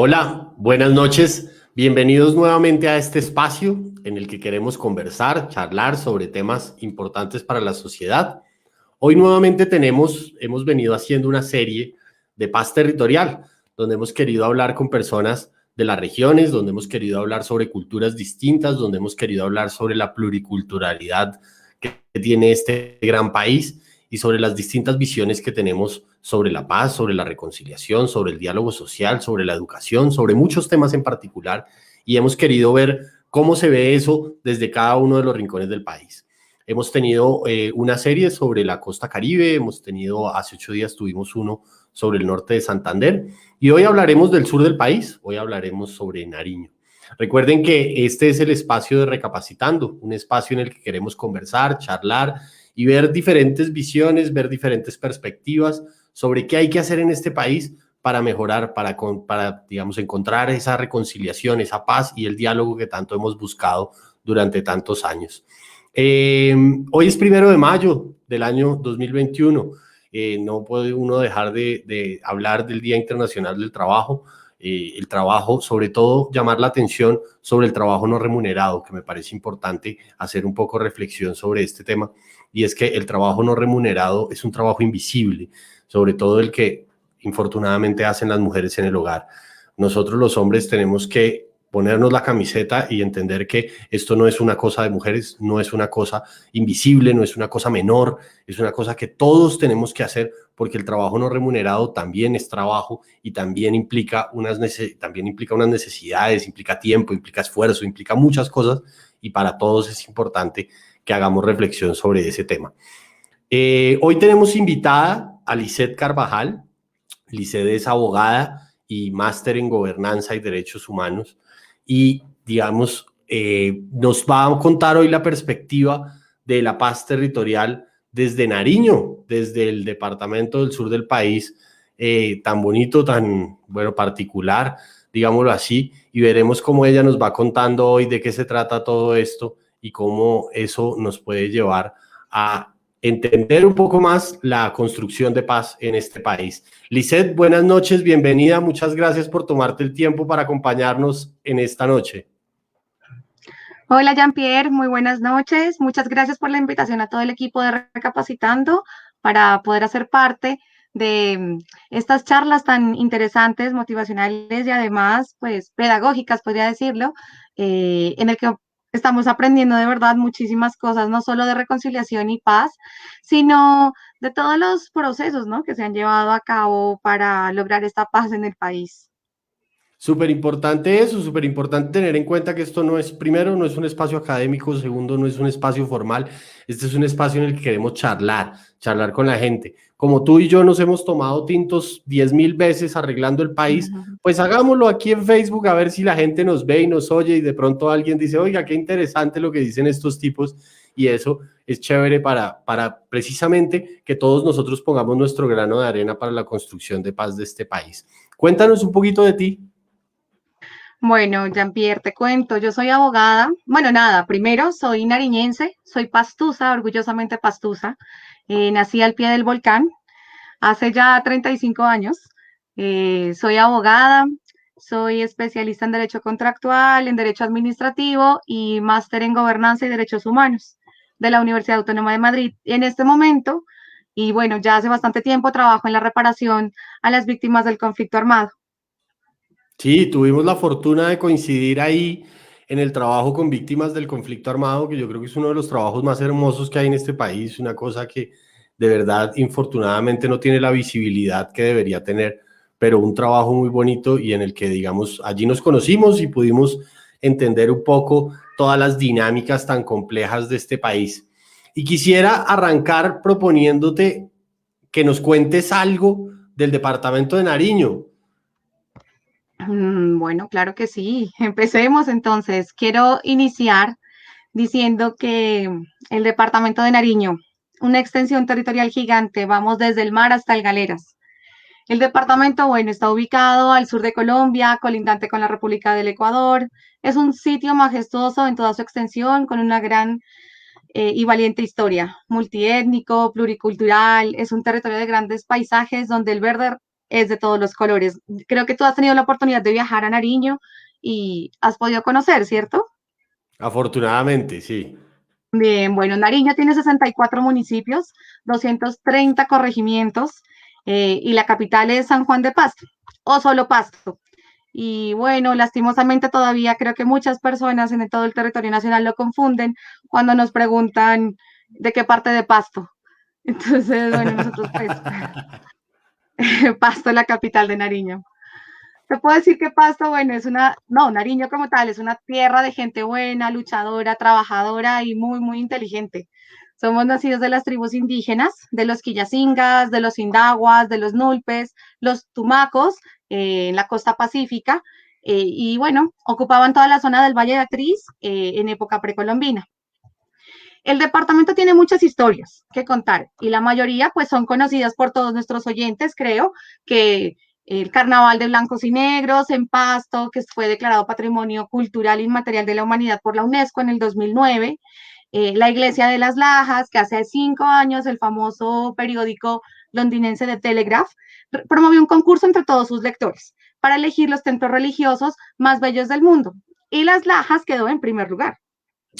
Hola, buenas noches. Bienvenidos nuevamente a este espacio en el que queremos conversar, charlar sobre temas importantes para la sociedad. Hoy nuevamente hemos venido haciendo una serie de paz territorial, donde hemos querido hablar con personas de las regiones, donde hemos querido hablar sobre culturas distintas, donde hemos querido hablar sobre la pluriculturalidad que tiene este gran país y sobre las distintas visiones que tenemos sobre la paz, sobre la reconciliación, sobre el diálogo social, sobre la educación, sobre muchos temas en particular, y hemos querido ver cómo se ve eso desde cada uno de los rincones del país. Hemos tenido una serie sobre la costa Caribe, hemos tenido, hace 8 días tuvimos uno sobre el norte de Santander, y hoy hablaremos del sur del país, hoy hablaremos sobre Nariño. Recuerden que este es el espacio de Recapacitando, un espacio en el que queremos conversar, charlar y ver diferentes visiones, ver diferentes perspectivas sobre qué hay que hacer en este país para mejorar, digamos, encontrar esa reconciliación, esa paz y el diálogo que tanto hemos buscado durante tantos años. Hoy es 1 de mayo del año 2021. No puede uno dejar de hablar del Día Internacional del Trabajo. El trabajo, sobre todo llamar la atención sobre el trabajo no remunerado, que me parece importante hacer un poco reflexión sobre este tema, y es que el trabajo no remunerado es un trabajo invisible, sobre todo el que infortunadamente hacen las mujeres en el hogar. Nosotros los hombres tenemos que ponernos la camiseta y entender que esto no es una cosa de mujeres, no es una cosa invisible, no es una cosa menor, es una cosa que todos tenemos que hacer, porque el trabajo no remunerado también es trabajo y también implica unas necesidades, implica tiempo, implica esfuerzo, implica muchas cosas, y para todos es importante que hagamos reflexión sobre ese tema. Hoy tenemos invitada a Lisset Carvajal. Lisset es abogada y máster en gobernanza y derechos humanos, y digamos, nos va a contar hoy la perspectiva de la paz territorial desde Nariño, desde el departamento del sur del país, tan bonito, tan bueno, particular, digámoslo así, y veremos cómo ella nos va contando hoy de qué se trata todo esto y cómo eso nos puede llevar a entender un poco más la construcción de paz en este país. Lisset, buenas noches, bienvenida, muchas gracias por tomarte el tiempo para acompañarnos en esta noche. Hola Jean-Pierre, muy buenas noches. Muchas gracias por la invitación a todo el equipo de Recapacitando para poder hacer parte de estas charlas tan interesantes, motivacionales y además, pues, pedagógicas, podría decirlo, en el que estamos aprendiendo de verdad muchísimas cosas, no solo de reconciliación y paz, sino de todos los procesos, ¿no?, que se han llevado a cabo para lograr esta paz en el país. Súper importante eso, súper importante tener en cuenta que esto no es, primero, no es un espacio académico, segundo, no es un espacio formal, este es un espacio en el que queremos charlar con la gente. Como tú y yo nos hemos tomado tintos 10.000 veces arreglando el país, pues hagámoslo aquí en Facebook a ver si la gente nos ve y nos oye, y de pronto alguien dice, oiga, qué interesante lo que dicen estos tipos, y eso es chévere para precisamente que todos nosotros pongamos nuestro grano de arena para la construcción de paz de este país. Cuéntanos un poquito de ti. Bueno, Jean-Pierre, te cuento, yo soy abogada. Bueno, nada, primero soy nariñense, soy pastusa, orgullosamente pastusa. Nací al pie del volcán hace ya 35 años. Soy abogada, soy especialista en derecho contractual, en derecho administrativo y máster en gobernanza y derechos humanos de la Universidad Autónoma de Madrid. En este momento, y bueno, ya hace bastante tiempo trabajo en la reparación a las víctimas del conflicto armado. Sí, tuvimos la fortuna de coincidir ahí en el trabajo con víctimas del conflicto armado, que yo creo que es uno de los trabajos más hermosos que hay en este país, una cosa que de verdad, infortunadamente, no tiene la visibilidad que debería tener, pero un trabajo muy bonito, y en el que, digamos, allí nos conocimos y pudimos entender un poco todas las dinámicas tan complejas de este país. Y quisiera arrancar proponiéndote que nos cuentes algo del departamento de Nariño. Bueno, claro que sí. Empecemos entonces. Quiero iniciar diciendo que el departamento de Nariño, una extensión territorial gigante, vamos desde el mar hasta el Galeras. El departamento, bueno, está ubicado al sur de Colombia, colindante con la República del Ecuador. Es un sitio majestuoso en toda su extensión, con una gran y valiente historia, multiétnico, pluricultural. Es un territorio de grandes paisajes donde el verde es de todos los colores. Creo que tú has tenido la oportunidad de viajar a Nariño y has podido conocer, ¿cierto? Afortunadamente, sí. Bien, bueno, Nariño tiene 64 municipios, 230 corregimientos y la capital es San Juan de Pasto o solo Pasto. Y bueno, lastimosamente todavía creo que muchas personas en todo el territorio nacional lo confunden cuando nos preguntan de qué parte de Pasto. Entonces, bueno, nosotros pues Pasto, la capital de Nariño. Te puedo decir que Pasto, bueno, no, Nariño como tal, es una tierra de gente buena, luchadora, trabajadora y muy, muy inteligente. Somos nacidos de las tribus indígenas, de los Quillacingas, de los Indaguas, de los Nulpes, los Tumacos, en la costa pacífica, y bueno, ocupaban toda la zona del Valle de Atriz en época precolombina. El departamento tiene muchas historias que contar y la mayoría pues son conocidas por todos nuestros oyentes, creo, que el Carnaval de Blancos y Negros en Pasto, que fue declarado Patrimonio Cultural Inmaterial de la Humanidad por la UNESCO en el 2009, la Iglesia de las Lajas, que hace 5 años el famoso periódico londinense The Telegraph promovió un concurso entre todos sus lectores para elegir los templos religiosos más bellos del mundo y Las Lajas quedó en primer lugar.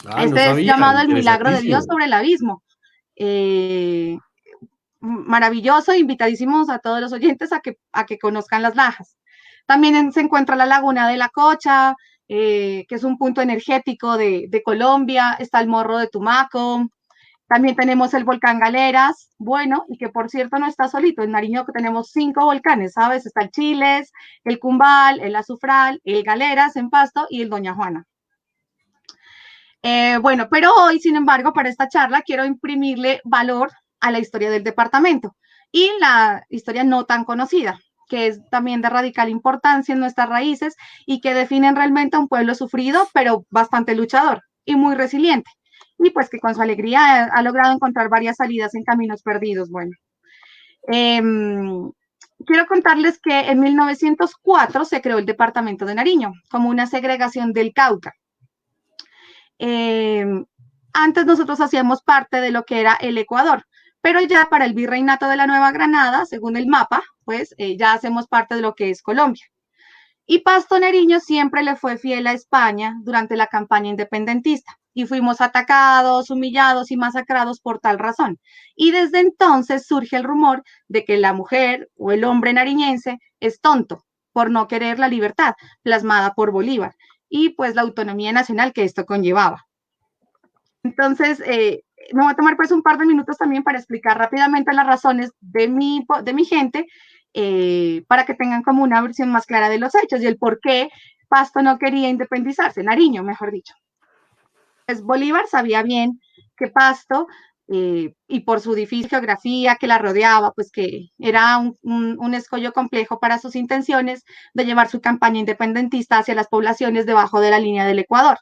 Ah, no Este es sabía, llamado el milagro de Dios interesantísimo. sobre el abismo. Eh, Maravilloso, invitadísimos a todos los oyentes a que conozcan Las Lajas. También se encuentra la Laguna de la Cocha, que es un punto energético de Colombia, está el Morro de Tumaco, también tenemos el volcán Galeras, bueno, y que por cierto no está solito, en Nariño tenemos 5 volcanes, ¿sabes? Está el Chiles, el Cumbal, el Azufral, el Galeras en Pasto y el Doña Juana. Bueno, pero hoy, sin embargo, para esta charla quiero imprimirle valor a la historia del departamento y la historia no tan conocida, que es también de radical importancia en nuestras raíces y que definen realmente a un pueblo sufrido, pero bastante luchador y muy resiliente. Y pues que con su alegría ha logrado encontrar varias salidas en caminos perdidos. Bueno, eh, quiero contarles que en 1904 se creó el departamento de Nariño como una segregación del Cauca. Eh, Antes nosotros hacíamos parte de lo que era el Ecuador, pero ya para el virreinato de la Nueva Granada, según el mapa, pues ya hacemos parte de lo que es Colombia. Y Pasto Nariño siempre le fue fiel a España durante la campaña independentista y fuimos atacados, humillados y masacrados por tal razón. Y desde entonces surge el rumor de que la mujer o el hombre nariñense es tonto por no querer la libertad plasmada por Bolívar y pues la autonomía nacional que esto conllevaba. Entonces, me voy a tomar pues un par de minutos también para explicar rápidamente las razones de mi gente para que tengan como una versión más clara de los hechos y el por qué Pasto no quería independizarse, Nariño, mejor dicho. Pues Bolívar sabía bien que Pasto, y por su difícil geografía que la rodeaba, pues que era un escollo complejo para sus intenciones de llevar su campaña independentista hacia las poblaciones debajo de la línea del Ecuador.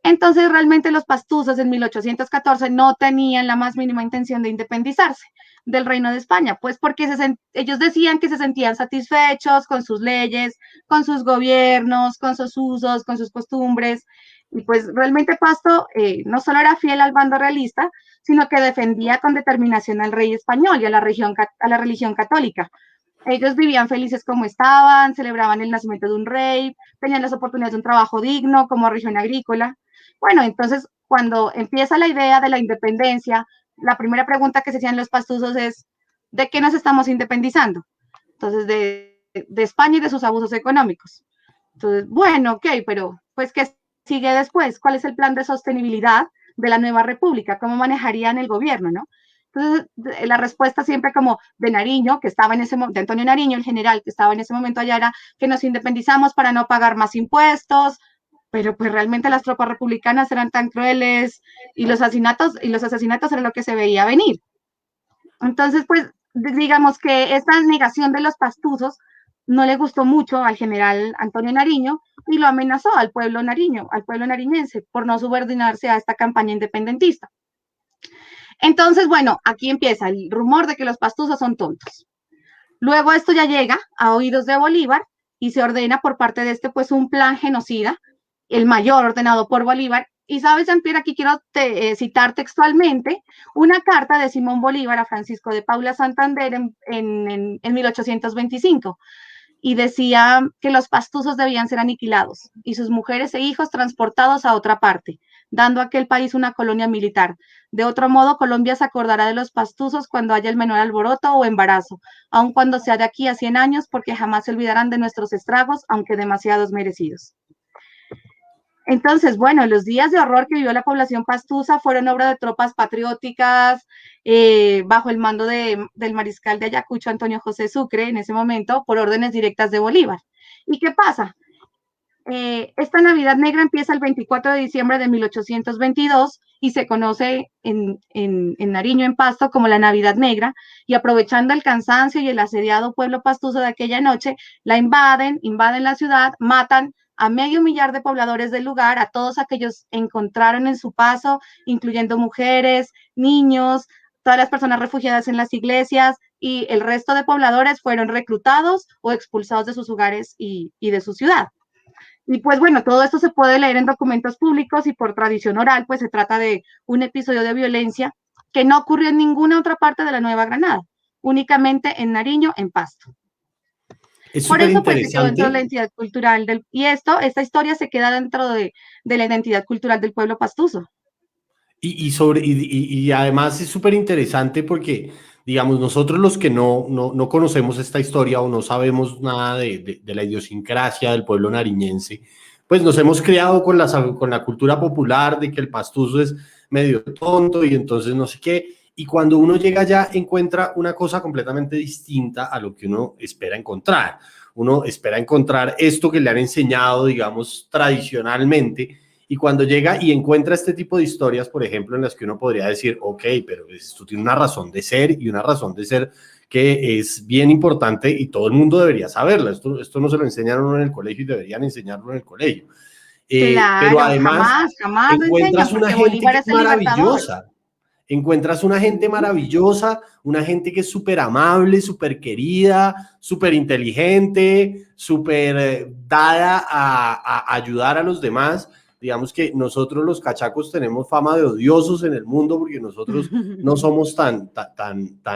Entonces, realmente los pastusos en 1814 no tenían la más mínima intención de independizarse del Reino de España, pues porque ellos decían que se sentían satisfechos con sus leyes, con sus gobiernos, con sus usos, con sus costumbres. Y pues realmente Pasto no solo era fiel al bando realista, sino que defendía con determinación al rey español y a la religión católica. Ellos vivían felices como estaban, celebraban el nacimiento de un rey, tenían las oportunidades de un trabajo digno como región agrícola. Bueno, entonces cuando empieza la idea de la independencia, la primera pregunta que se hacían los pastusos es, ¿de qué nos estamos independizando? Entonces, de España y de sus abusos económicos. Entonces, bueno, ok, pero pues, ¿qué sigue después? ¿Cuál es el plan de sostenibilidad de la nueva república? ¿Cómo manejarían el gobierno, no? Entonces, la respuesta siempre como de Nariño, que estaba en ese momento, de Antonio Nariño, el general que estaba en ese momento allá, era que nos independizamos para no pagar más impuestos, pero pues realmente las tropas republicanas eran tan crueles y los asesinatos eran lo que se veía venir. Entonces, pues digamos que esta negación de los pastusos no le gustó mucho al general Antonio Nariño y lo amenazó al pueblo nariñense, por no subordinarse a esta campaña independentista. Entonces, bueno, aquí empieza el rumor de que los pastusos son tontos. Luego esto ya llega a oídos de Bolívar y se ordena por parte de este pues un plan genocida, el mayor ordenado por Bolívar, Y sabes, Jean-Pierre, aquí quiero citar textualmente una carta de Simón Bolívar a Francisco de Paula Santander en 1825, y decía que los pastusos debían ser aniquilados y sus mujeres e hijos transportados a otra parte, dando a aquel país una colonia militar. De otro modo, Colombia se acordará de los pastusos cuando haya el menor alboroto o embarazo, aun cuando sea de aquí a 100 años, porque jamás se olvidarán de nuestros estragos, aunque demasiados merecidos. Entonces, bueno, los días de horror que vivió la población pastusa fueron obra de tropas patrióticas bajo el mando del mariscal de Ayacucho, Antonio José Sucre, en ese momento, por órdenes directas de Bolívar. ¿Y qué pasa? Esta Navidad Negra empieza el 24 de diciembre de 1822 y se conoce en Nariño, en Pasto, como la Navidad Negra, y aprovechando el cansancio y el asediado pueblo pastuso de aquella noche, la invaden la ciudad, matan a 500,000 de pobladores del lugar, a todos aquellos encontraron en su paso, incluyendo mujeres, niños, todas las personas refugiadas en las iglesias, y el resto de pobladores fueron reclutados o expulsados de sus hogares y de su ciudad. Y pues bueno, todo esto se puede leer en documentos públicos y por tradición oral, pues se trata de un episodio de violencia que no ocurrió en ninguna otra parte de la Nueva Granada, únicamente en Nariño, en Pasto. Es Por súper eso pues se quedó dentro de la interesante. identidad cultural y esta historia se queda dentro de la identidad cultural del pueblo pastuso. Y además es súper interesante porque, digamos, nosotros los que no conocemos esta historia o no sabemos nada de la idiosincrasia del pueblo nariñense, pues nos hemos criado con la cultura popular de que el pastuso es medio tonto y entonces no sé qué. Y cuando uno llega allá encuentra una cosa completamente distinta a lo que uno espera encontrar. Uno espera encontrar esto que le han enseñado, digamos, tradicionalmente, y cuando llega y encuentra este tipo de historias, por ejemplo, en las que uno podría decir, ok, pero esto tiene una razón de ser y una razón de ser que es bien importante y todo el mundo debería saberla. Esto no se lo enseñan a uno en el colegio y deberían enseñarlo en el colegio. Pero Claro, además jamás, jamás lo enseñan encuentras una porque gente Bolívar que es es el libertador. maravillosa, una gente que es súper amable, súper querida, súper inteligente, súper dada a ayudar a los demás. Digamos que nosotros los cachacos tenemos fama de odiosos en el mundo porque nosotros no somos tan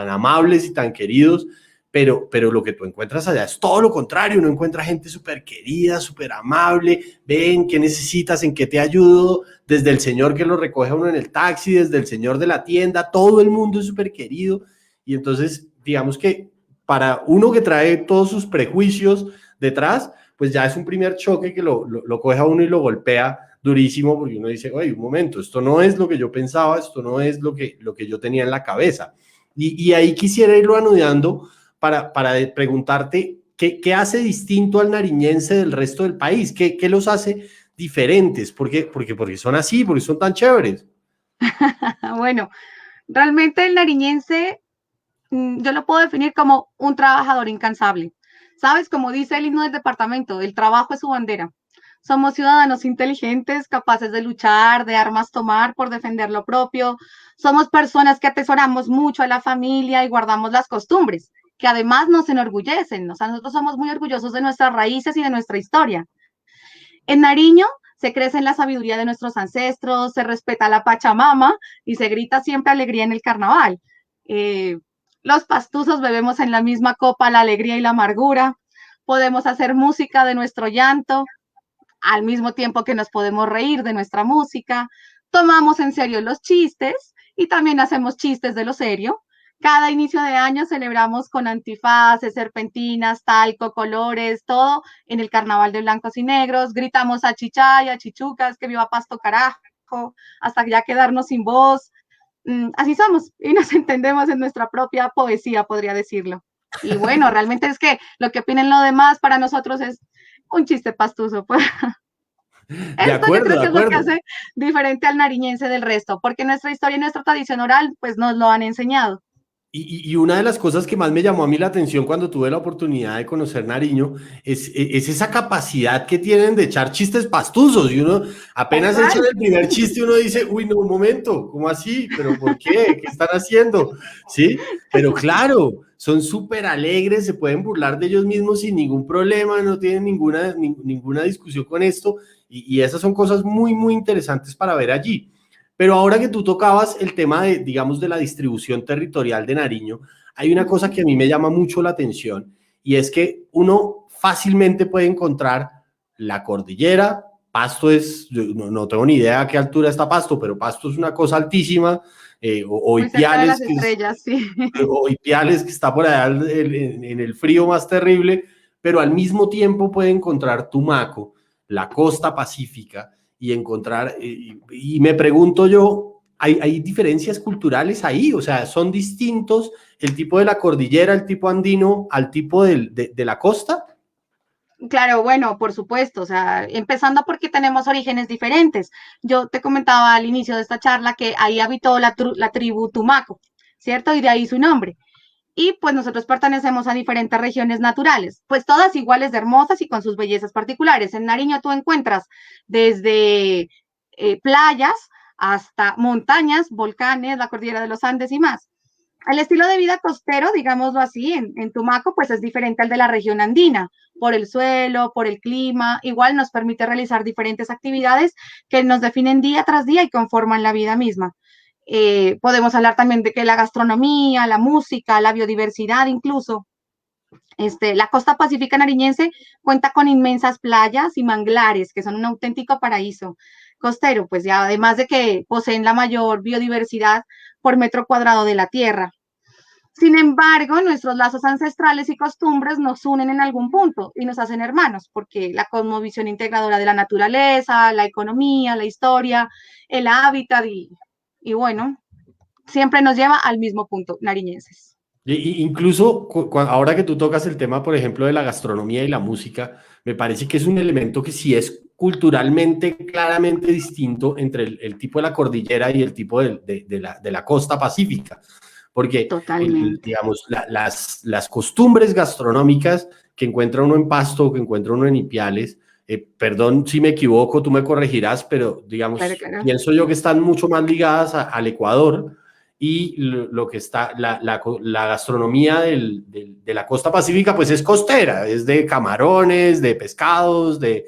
amables y tan queridos, pero lo que tú encuentras allá es todo lo contrario. Uno encuentra gente súper querida, súper amable. Ven, ¿qué necesitas? ¿En qué te ayudo? Desde el señor que lo recoge a uno en el taxi, desde el señor de la tienda, todo el mundo es súper querido. Y entonces, digamos que para uno que trae todos sus prejuicios detrás, pues ya es un primer choque que lo coge a uno y lo golpea durísimo, porque uno dice, oye, un momento, esto no es lo que yo pensaba, esto no es lo que yo tenía en la cabeza. Y ahí quisiera irlo anudando para preguntarte, ¿qué hace distinto al nariñense del resto del país? ¿Qué los hace diferentes? Porque son así, porque son tan chéveres. Bueno, realmente el nariñense yo lo puedo definir como un trabajador incansable. ¿Sabes? Como dice el himno del departamento, el trabajo es su bandera. Somos ciudadanos inteligentes, capaces de luchar, de armas tomar por defender lo propio. Somos personas que atesoramos mucho a la familia y guardamos las costumbres, que además nos enorgullecen. O sea, nosotros somos muy orgullosos de nuestras raíces y de nuestra historia. En Nariño se crece en la sabiduría de nuestros ancestros, se respeta la Pachamama y se grita siempre alegría en el carnaval. Eh, los pastuzos bebemos en la misma copa la alegría y la amargura. Podemos hacer música de nuestro llanto al mismo tiempo que nos podemos reír de nuestra música. Tomamos en serio los chistes y también hacemos chistes de lo serio. Cada inicio de año celebramos con antifaces, serpentinas, talco, colores, todo en el carnaval de blancos y negros. Gritamos a chichay, a chichucas, que viva Pasto carajo, hasta ya quedarnos sin voz. Así somos y nos entendemos en nuestra propia poesía, podría decirlo. Y bueno, realmente es que lo que opinen los demás para nosotros es un chiste pastuso. Pues. De Esto yo acuerdo, creo de que es lo que acuerdo. hace diferente al nariñense del resto, porque nuestra historia y nuestra tradición oral, pues nos lo han enseñado. Y una de las cosas que más me llamó a mí la atención cuando tuve la oportunidad de conocer Nariño es esa capacidad que tienen de echar chistes pastusos. Y uno apenas echan Total. el primer chiste, uno dice, uy, no, un momento, ¿cómo así? ¿Pero por qué? ¿Qué están haciendo? ¿Sí? Pero claro, son súper alegres, se pueden burlar de ellos mismos sin ningún problema, no tienen ninguna discusión con esto. y esas son cosas muy, muy interesantes para ver allí. Pero ahora que tú tocabas el tema de, digamos, de la distribución territorial de Nariño, hay una cosa que a mí me llama mucho la atención y es que uno fácilmente puede encontrar la cordillera. Pasto es, yo no tengo ni idea a qué altura está Pasto, pero Pasto es una cosa altísima, o Muy cerca de las Ipiales, estrellas, sí. o Ipiales, que está por allá en el frío más terrible, pero al mismo tiempo puede encontrar Tumaco, la costa pacífica, y encontrar, y me pregunto yo, ¿hay diferencias culturales ahí? O sea, ¿son distintos el tipo de la cordillera, el tipo andino, al tipo de la costa? Claro, bueno, por supuesto, o sea, empezando porque tenemos orígenes diferentes. Yo te comentaba al inicio de esta charla que ahí habitó la tribu Tumaco, ¿cierto? Y de ahí su nombre. Y pues nosotros pertenecemos a diferentes regiones naturales, pues todas iguales de hermosas y con sus bellezas particulares. En Nariño tú encuentras desde playas hasta montañas, volcanes, la cordillera de los Andes y más. El estilo de vida costero, digámoslo así, en Tumaco, pues es diferente al de la región andina, por el suelo, por el clima, igual nos permite realizar diferentes actividades que nos definen día tras día y conforman la vida misma. Podemos hablar también de que la gastronomía, la música, la biodiversidad incluso. La costa pacífica nariñense cuenta con inmensas playas y manglares que son un auténtico paraíso costero, pues ya además de que poseen la mayor biodiversidad por metro cuadrado de la tierra. Sin embargo, nuestros lazos ancestrales y costumbres nos unen en algún punto y nos hacen hermanos, porque la cosmovisión integradora de la naturaleza, la economía, la historia, el hábitat y bueno, siempre nos lleva al mismo punto, nariñenses. Incluso ahora que tú tocas el tema, por ejemplo, de la gastronomía y la música, me parece que es un elemento que sí es culturalmente claramente distinto entre el tipo de la cordillera y el tipo de la costa pacífica, porque, Totalmente. digamos, las costumbres gastronómicas que encuentra uno en Pasto, que encuentra uno en Ipiales, perdón si me equivoco, tú me corregirás, pero Claro, digamos, claro. pienso yo que están mucho más ligadas al Ecuador y lo que está, la gastronomía de la costa pacífica, pues es costera, es de camarones, de pescados, de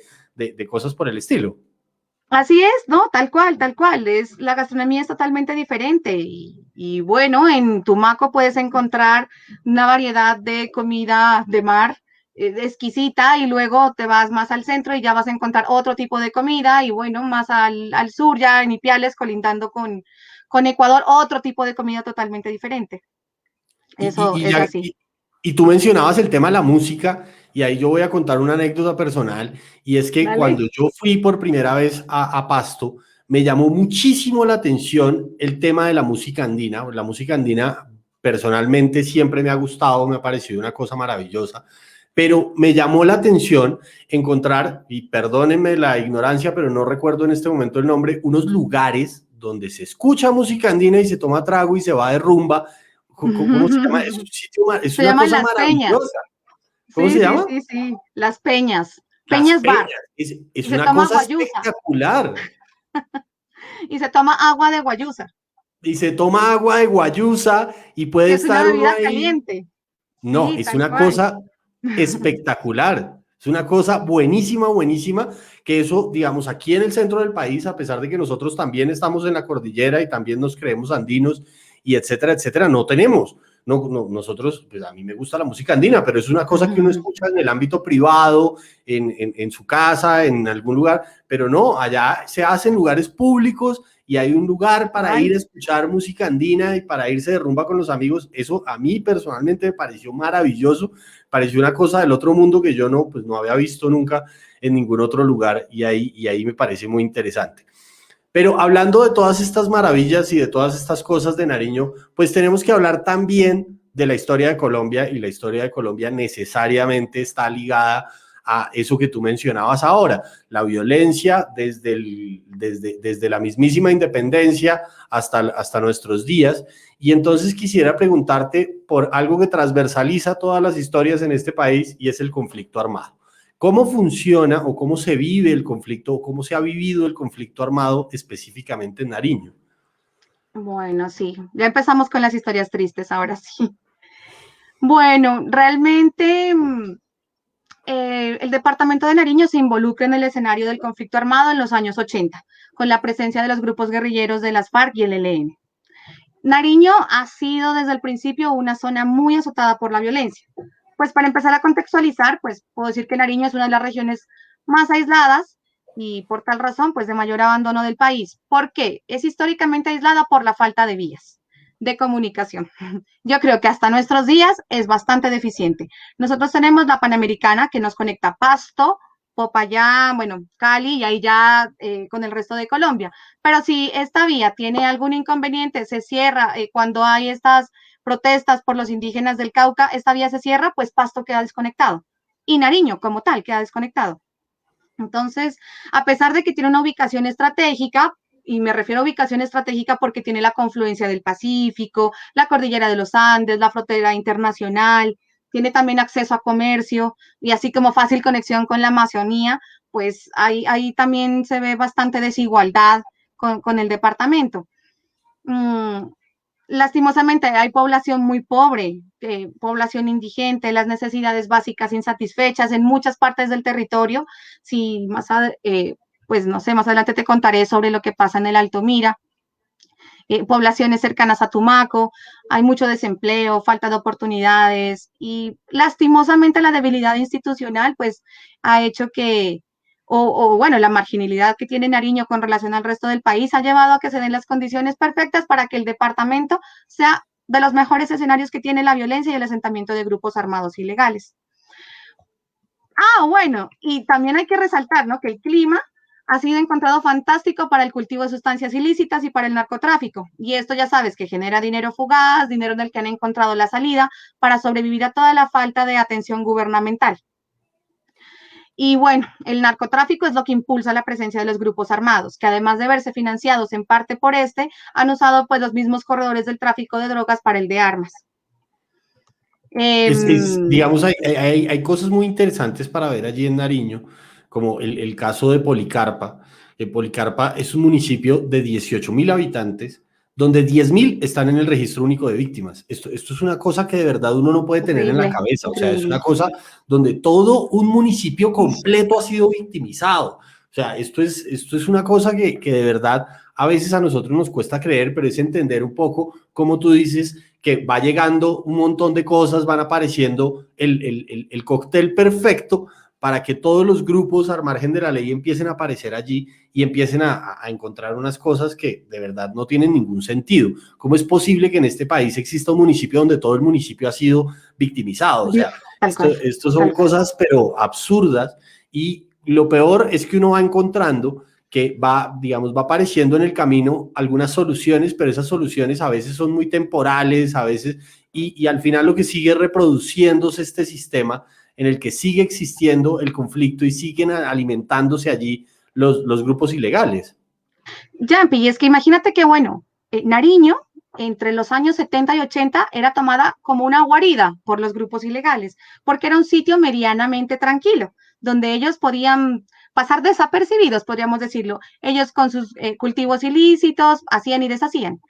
cosas por el estilo. Así es, ¿no? Tal cual, tal cual. La gastronomía es totalmente diferente. Y bueno, en Tumaco puedes encontrar una variedad de comida de mar exquisita y luego te vas más al centro y ya vas a encontrar otro tipo de comida y bueno, más al sur, ya en Ipiales, colindando con Ecuador, otro tipo de comida totalmente diferente. Eso Y, y, es ya, así. y, y tú mencionabas el tema de la música, y ahí yo voy a contar una anécdota personal, y es que Dale. cuando yo fui por primera vez a Pasto, me llamó muchísimo la atención el tema de la música andina. La música andina personalmente siempre me ha gustado, me ha parecido una cosa maravillosa, pero me llamó la atención encontrar, y perdónenme la ignorancia, pero no recuerdo en este momento el nombre, unos lugares donde se escucha música andina y se toma trago y se va de rumba. ¿Cómo se llama? Es un sitio, es Se una llaman cosa las peñas. maravillosa. ¿Cómo se Sí, sí, llama? sí, sí. Las peñas. Las Peñas Bar. Peñas. Y Es se una toma cosa guayusa. espectacular. Y se toma agua de guayusa, Y se toma agua de guayusa y puede que es una estar uno bebida ahí. caliente. No, Sí, es tal una cual. cosa espectacular. Es una cosa buenísima, buenísima, que eso, digamos, aquí en el centro del país, a pesar de que nosotros también estamos en la cordillera y también nos creemos andinos y etcétera, etcétera, no tenemos. No, no, nosotros, pues a mí me gusta la música andina, pero es una cosa que uno escucha en el ámbito privado, en su casa, en algún lugar, pero no, allá se hacen lugares públicos y hay un lugar para ir Ay, a escuchar música andina y para irse de rumba con los amigos. Eso a mí personalmente me pareció maravilloso, pareció una cosa del otro mundo que yo no, pues no había visto nunca en ningún otro lugar y ahí me parece muy interesante. Pero hablando de todas estas maravillas y de todas estas cosas de Nariño, pues tenemos que hablar también de la historia de Colombia, y la historia de Colombia necesariamente está ligada a eso que tú mencionabas ahora, la violencia desde la mismísima independencia hasta nuestros días. Y entonces quisiera preguntarte por algo que transversaliza todas las historias en este país, y es el conflicto armado. ¿Cómo funciona o cómo se vive el conflicto o cómo se ha vivido el conflicto armado específicamente en Nariño? bueno, sí. Ya empezamos con las historias tristes, ahora sí. Bueno, realmente el departamento de Nariño se involucra en el escenario del conflicto armado en los años 80, con la presencia de los grupos guerrilleros de las FARC y el ELN. Nariño ha sido desde el principio una zona muy azotada por la violencia. Pues para empezar a contextualizar, pues puedo decir que Nariño es una de las regiones más aisladas y por tal razón, pues de mayor abandono del país. ¿Por qué? Es históricamente aislada por la falta de vías de comunicación. Yo creo que hasta nuestros días es bastante deficiente. Nosotros tenemos la Panamericana que nos conecta Pasto, Popayán, bueno, Cali y ahí ya con el resto de Colombia. Pero si esta vía tiene algún inconveniente, se cierra cuando hay estas protestas por los indígenas del Cauca, esta vía se cierra, pues Pasto queda desconectado. Y Nariño como tal queda desconectado. Entonces, a pesar de que tiene una ubicación estratégica, y me refiero a ubicación estratégica porque tiene la confluencia del Pacífico, la cordillera de los Andes, la frontera internacional, tiene también acceso a comercio y así como fácil conexión con la Amazonía, pues ahí también se ve bastante desigualdad con el departamento. Lastimosamente hay población muy pobre, población indigente, las necesidades básicas insatisfechas en muchas partes del territorio. Si más, pues no sé, más adelante te contaré sobre lo que pasa en el Alto Mira. Poblaciones cercanas a Tumaco, hay mucho desempleo, falta de oportunidades y lastimosamente la debilidad institucional pues ha hecho que, bueno, la marginalidad que tiene Nariño con relación al resto del país ha llevado a que se den las condiciones perfectas para que el departamento sea de los mejores escenarios que tiene la violencia y el asentamiento de grupos armados ilegales. Bueno, y también hay que resaltar, ¿no? Que el clima ha sido encontrado fantástico para el cultivo de sustancias ilícitas y para el narcotráfico. Y esto ya sabes que genera dinero fugaz, dinero en el que han encontrado la salida para sobrevivir a toda la falta de atención gubernamental. Y bueno, el narcotráfico es lo que impulsa la presencia de los grupos armados, que además de verse financiados en parte por este, han usado pues los mismos corredores del tráfico de drogas para el de armas. Digamos, hay cosas muy interesantes para ver allí en Nariño, como el caso de Policarpa. Policarpa es un municipio de 18.000 habitantes, donde 10.000 están en el registro único de víctimas. Esto es una cosa que de verdad uno no puede tener en la cabeza. O sea, es una cosa donde todo un municipio completo ha sido victimizado. O sea, esto es una cosa que de verdad a veces a nosotros nos cuesta creer, pero es entender un poco, como tú dices, que va llegando un montón de cosas, van apareciendo el cóctel perfecto para que todos los grupos al margen de la ley empiecen a aparecer allí y empiecen a encontrar unas cosas que de verdad no tienen ningún sentido. ¿Cómo es posible que en este país exista un municipio donde todo el municipio ha sido victimizado? O sea, esto son cosas pero absurdas, y lo peor es que uno va encontrando que va, digamos, va apareciendo en el camino algunas soluciones, pero esas soluciones a veces son muy temporales, a veces, y al final lo que sigue reproduciéndose este sistema en el que sigue existiendo el conflicto y siguen alimentándose allí los grupos ilegales. Yampi, y es que imagínate que, bueno, Nariño, entre los años 70 y 80, era tomada como una guarida por los grupos ilegales, porque era un sitio medianamente tranquilo, donde ellos podían pasar desapercibidos, podríamos decirlo. Ellos con sus cultivos ilícitos hacían y deshacían.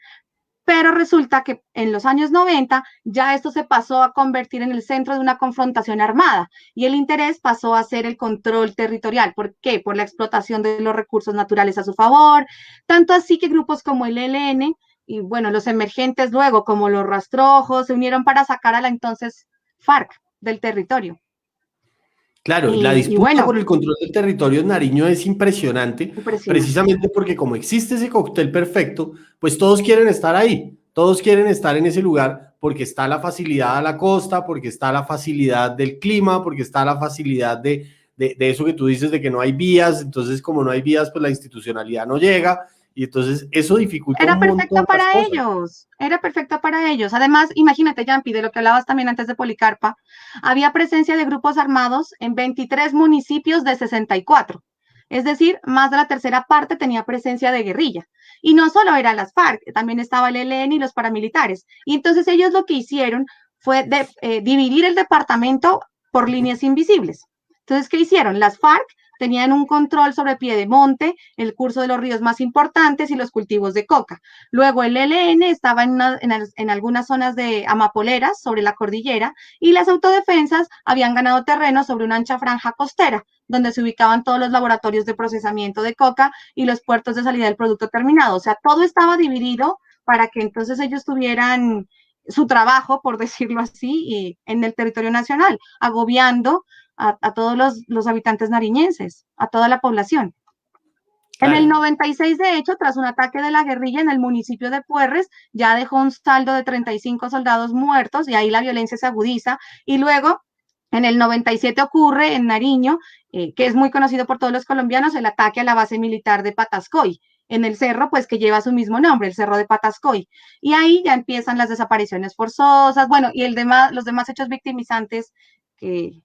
Pero resulta que en los años 90 ya esto se pasó a convertir en el centro de una confrontación armada y el interés pasó a ser el control territorial. ¿Por qué? Por la explotación de los recursos naturales a su favor, tanto así que grupos como el ELN y bueno, los emergentes luego como los rastrojos se unieron para sacar a la entonces FARC del territorio. Claro, la disputa por el control del territorio en Nariño es impresionante, precisamente porque como existe ese cóctel perfecto, pues todos quieren estar ahí, todos quieren estar en ese lugar porque está la facilidad a la costa, porque está la facilidad del clima, porque está la facilidad de eso que tú dices de que no hay vías. Entonces como no hay vías, pues la institucionalidad no llega, y entonces eso dificulta un montón las cosas. Era perfecto para ellos. Además, imagínate, Yampi, de lo que hablabas también antes de Policarpa, había presencia de grupos armados en 23 municipios de 64. Es decir, más de la tercera parte tenía presencia de guerrilla. Y no solo eran las FARC, también estaba el ELN y los paramilitares. Y entonces ellos lo que hicieron fue dividir el departamento por líneas invisibles. Entonces, ¿qué hicieron? Las FARC tenían un control sobre Piedemonte, el curso de los ríos más importantes y los cultivos de coca. Luego el ELN estaba en algunas zonas de amapoleras sobre la cordillera y las autodefensas habían ganado terreno sobre una ancha franja costera, donde se ubicaban todos los laboratorios de procesamiento de coca y los puertos de salida del producto terminado. O sea, todo estaba dividido para que entonces ellos tuvieran su trabajo, por decirlo así, en el territorio nacional, agobiando a todos los habitantes nariñenses, a toda la población. En el 96, de hecho, tras un ataque de la guerrilla en el municipio de Puerres, ya dejó un saldo de 35 soldados muertos y ahí la violencia se agudiza. Y luego, en el 97 ocurre en Nariño, que es muy conocido por todos los colombianos, el ataque a la base militar de Patascoy, en el cerro, pues que lleva su mismo nombre, el Cerro de Patascoy. Y ahí ya empiezan las desapariciones forzosas, bueno, y los demás hechos victimizantes que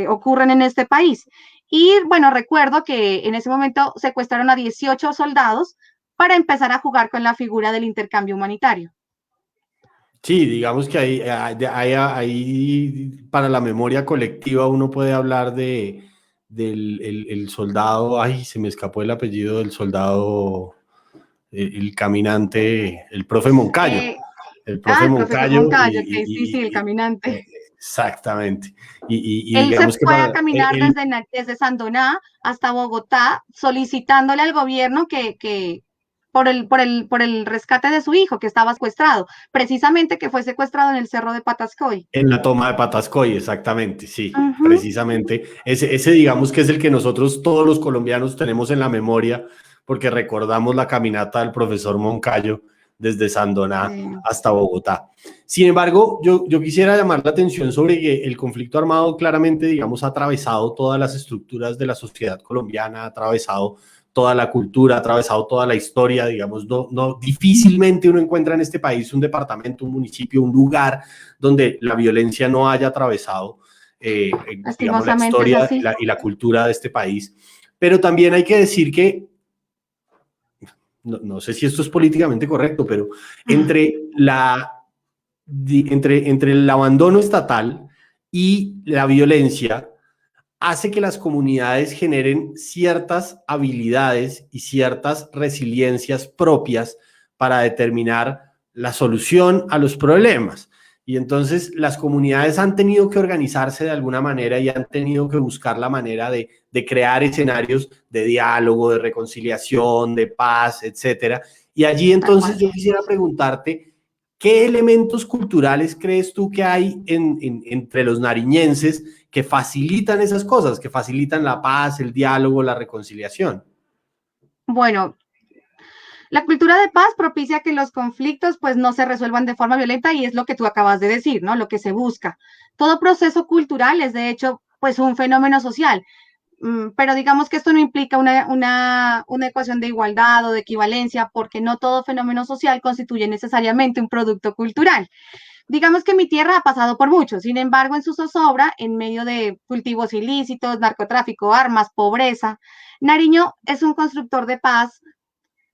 ocurren en este país. Y bueno, recuerdo que en ese momento secuestraron a 18 soldados para empezar a jugar con la figura del intercambio humanitario. Sí, digamos que ahí para la memoria colectiva uno puede hablar del soldado, ay, se me escapó el apellido del soldado, el caminante, el profe Moncayo. El el profesor Moncayo, que sí, el caminante. Exactamente. Él se Digamos que fue a caminar desde Sandoná hasta Bogotá solicitándole al gobierno que por el rescate de su hijo que estaba secuestrado, precisamente que fue secuestrado en el Cerro de Patascoy. En la toma de Patascoy, exactamente, sí, precisamente. Ese digamos que es el que nosotros todos los colombianos tenemos en la memoria porque recordamos la caminata del profesor Moncayo desde Sandoná hasta Bogotá. Sin embargo, yo quisiera llamar la atención sobre que el conflicto armado claramente, digamos, ha atravesado todas las estructuras de la sociedad colombiana, ha atravesado toda la cultura, ha atravesado toda la historia, digamos, difícilmente uno encuentra en este país un departamento, un municipio, un lugar donde la violencia no haya atravesado, digamos, la historia y la cultura de este país. Pero también hay que decir que no sé si esto es políticamente correcto, pero entre el abandono estatal y la violencia hace que las comunidades generen ciertas habilidades y ciertas resiliencias propias para determinar la solución a los problemas. Y entonces las comunidades han tenido que organizarse de alguna manera y han tenido que buscar la manera de crear escenarios de diálogo, de reconciliación, de paz, etcétera. Y allí entonces yo quisiera preguntarte, ¿qué elementos culturales crees tú que hay entre los nariñenses que facilitan esas cosas, que facilitan la paz, el diálogo, la reconciliación? Bueno, la cultura de paz propicia que los conflictos pues no se resuelvan de forma violenta y es lo que tú acabas de decir, ¿no? Lo que se busca. Todo proceso cultural es de hecho pues un fenómeno social, pero digamos que esto no implica una ecuación de igualdad o de equivalencia porque no todo fenómeno social constituye necesariamente un producto cultural. Digamos que mi tierra ha pasado por mucho, sin embargo, en su zozobra, en medio de cultivos ilícitos, narcotráfico, armas, pobreza, Nariño es un constructor de paz.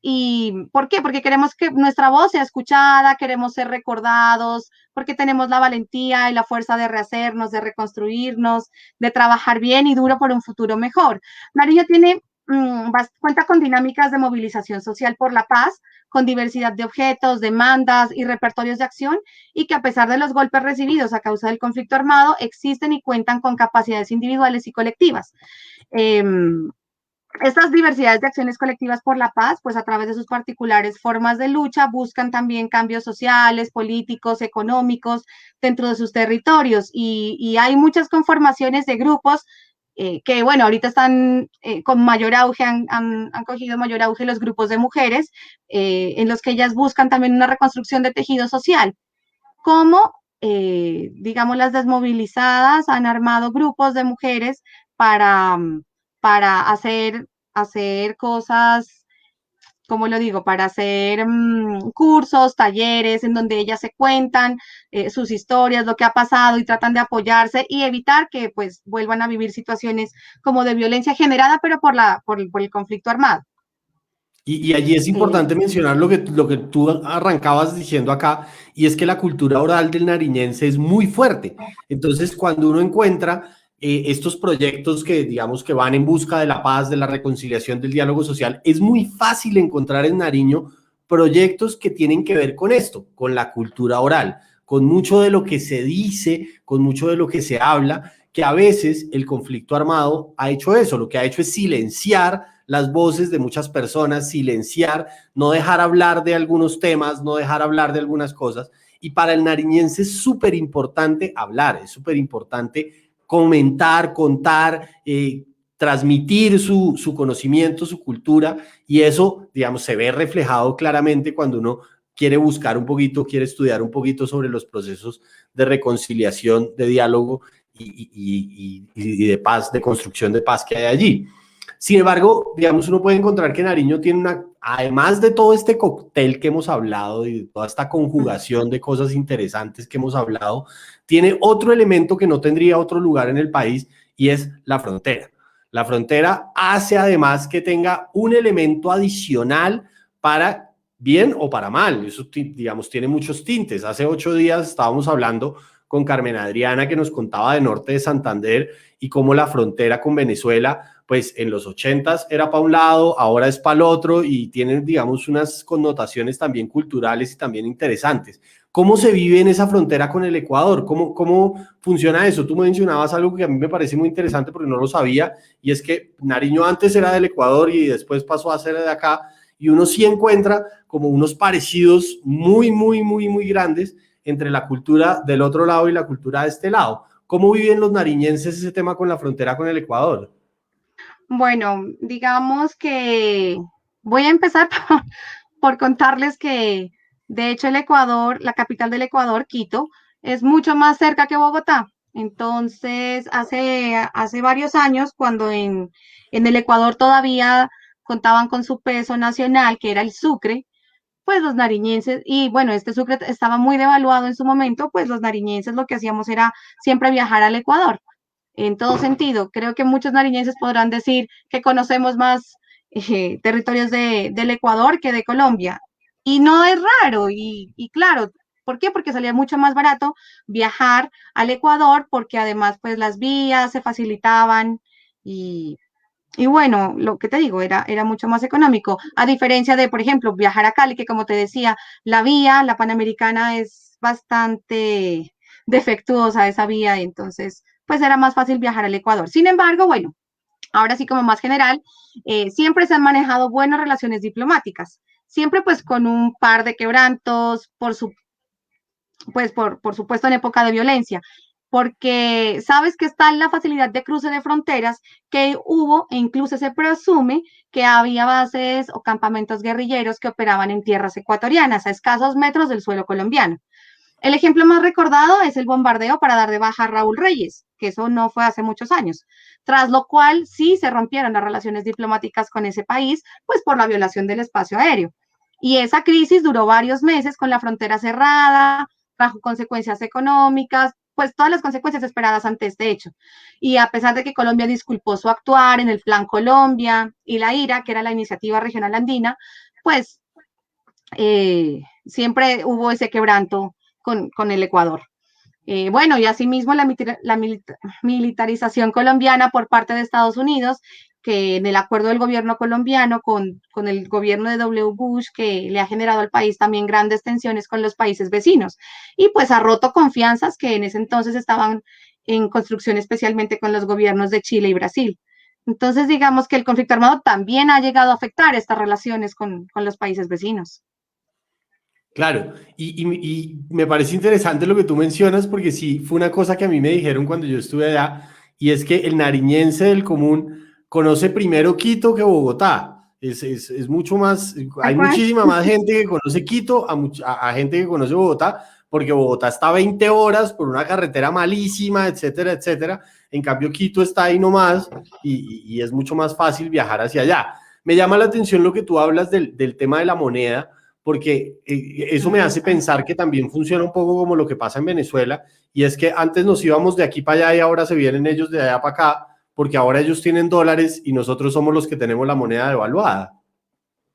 ¿Y por qué? Porque queremos que nuestra voz sea escuchada, queremos ser recordados, porque tenemos la valentía y la fuerza de rehacernos, de reconstruirnos, de trabajar bien y duro por un futuro mejor. Nariño cuenta con dinámicas de movilización social por la paz, con diversidad de objetos, demandas y repertorios de acción, y que a pesar de los golpes recibidos a causa del conflicto armado, existen y cuentan con capacidades individuales y colectivas. Estas diversidades de acciones colectivas por la paz, pues a través de sus particulares formas de lucha, buscan también cambios sociales, políticos, económicos dentro de sus territorios. Y hay muchas conformaciones de grupos que, bueno, ahorita están con mayor auge, han cogido mayor auge los grupos de mujeres, en los que ellas buscan también una reconstrucción de tejido social. Como, digamos, las desmovilizadas han armado grupos de mujeres para hacer cosas, ¿cómo lo digo? Para hacer cursos, talleres en donde ellas se cuentan sus historias, lo que ha pasado y tratan de apoyarse y evitar que pues vuelvan a vivir situaciones como de violencia generada, pero por el conflicto armado. Y allí es importante mencionar lo que tú arrancabas diciendo acá, y es que la cultura oral del nariñense es muy fuerte. Entonces, cuando uno encuentra estos proyectos que digamos que van en busca de la paz, de la reconciliación, del diálogo social, es muy fácil encontrar en Nariño proyectos que tienen que ver con esto, con la cultura oral, con mucho de lo que se dice, con mucho de lo que se habla, que a veces el conflicto armado ha hecho eso, lo que ha hecho es silenciar las voces de muchas personas, silenciar, no dejar hablar de algunos temas, no dejar hablar de algunas cosas. Y para el nariñense es súper importante hablar, es súper importante comentar, contar, transmitir su conocimiento, su cultura, y eso, digamos, se ve reflejado claramente cuando uno quiere buscar un poquito, quiere estudiar un poquito sobre los procesos de reconciliación, de diálogo y de paz, de construcción de paz que hay allí. Sin embargo, digamos, uno puede encontrar que Nariño tiene una, además de todo este cóctel que hemos hablado y de toda esta conjugación de cosas interesantes que hemos hablado, tiene otro elemento que no tendría otro lugar en el país y es la frontera. La frontera hace además que tenga un elemento adicional para bien o para mal. Eso, digamos, tiene muchos tintes. Hace 8 días estábamos hablando con Carmen Adriana que nos contaba de Norte de Santander y cómo la frontera con Venezuela pues en los 80s era para un lado, ahora es para el otro y tienen, digamos, unas connotaciones también culturales y también interesantes. ¿Cómo se vive en esa frontera con el Ecuador? ¿Cómo funciona eso? Tú mencionabas algo que a mí me parece muy interesante porque no lo sabía, y es que Nariño antes era del Ecuador y después pasó a ser de acá, y uno sí encuentra como unos parecidos muy grandes entre la cultura del otro lado y la cultura de este lado. ¿Cómo viven los nariñenses ese tema con la frontera con el Ecuador? Bueno, digamos que voy a empezar por contarles que, de hecho, el Ecuador, la capital del Ecuador, Quito, es mucho más cerca que Bogotá. Entonces, hace varios años, cuando en el Ecuador todavía contaban con su peso nacional, que era el sucre, pues los nariñenses, y bueno, este sucre estaba muy devaluado en su momento, pues los nariñenses lo que hacíamos era siempre viajar al Ecuador en todo sentido. Creo que muchos nariñenses podrán decir que conocemos más territorios del Ecuador que de Colombia. Y no es raro, y claro, ¿por qué? Porque salía mucho más barato viajar al Ecuador, porque además pues las vías se facilitaban y, y bueno, lo que te digo, era mucho más económico, a diferencia de, por ejemplo, viajar a Cali, que como te decía, la vía, la Panamericana es bastante defectuosa esa vía, entonces pues era más fácil viajar al Ecuador. Sin embargo, bueno, ahora sí como más general, siempre se han manejado buenas relaciones diplomáticas, siempre pues con un par de quebrantos, pues por supuesto en época de violencia, porque sabes que está la facilidad de cruce de fronteras que hubo e incluso se presume que había bases o campamentos guerrilleros que operaban en tierras ecuatorianas a escasos metros del suelo colombiano. El ejemplo más recordado es el bombardeo para dar de baja a Raúl Reyes, que eso no fue hace muchos años, tras lo cual sí se rompieron las relaciones diplomáticas con ese país, pues por la violación del espacio aéreo. Y esa crisis duró varios meses con la frontera cerrada, bajo consecuencias económicas, pues todas las consecuencias esperadas ante este hecho. Y a pesar de que Colombia disculpó su actuar en el Plan Colombia y la IRA, que era la iniciativa regional andina, pues siempre hubo ese quebranto con el Ecuador. Bueno, y asimismo la militarización colombiana por parte de Estados Unidos, que en el acuerdo del gobierno colombiano con el gobierno de W. Bush, que le ha generado al país también grandes tensiones con los países vecinos. Y pues ha roto confianzas que en ese entonces estaban en construcción especialmente con los gobiernos de Chile y Brasil. Entonces, digamos que el conflicto armado también ha llegado a afectar estas relaciones con los países vecinos. Claro, y me parece interesante lo que tú mencionas porque sí, fue una cosa que a mí me dijeron cuando yo estuve allá, y es que el nariñense del común conoce primero Quito que Bogotá. Es mucho más, Tal hay cual. muchísima más gente que conoce Quito a gente que conoce Bogotá, porque Bogotá está a 20 horas por una carretera malísima, etcétera, etcétera. En cambio, Quito está ahí nomás y es mucho más fácil viajar hacia allá. Me llama la atención lo que tú hablas del tema de la moneda porque eso me hace pensar que también funciona un poco como lo que pasa en Venezuela, y es que antes nos íbamos de aquí para allá y ahora se vienen ellos de allá para acá, porque ahora ellos tienen dólares y nosotros somos los que tenemos la moneda devaluada.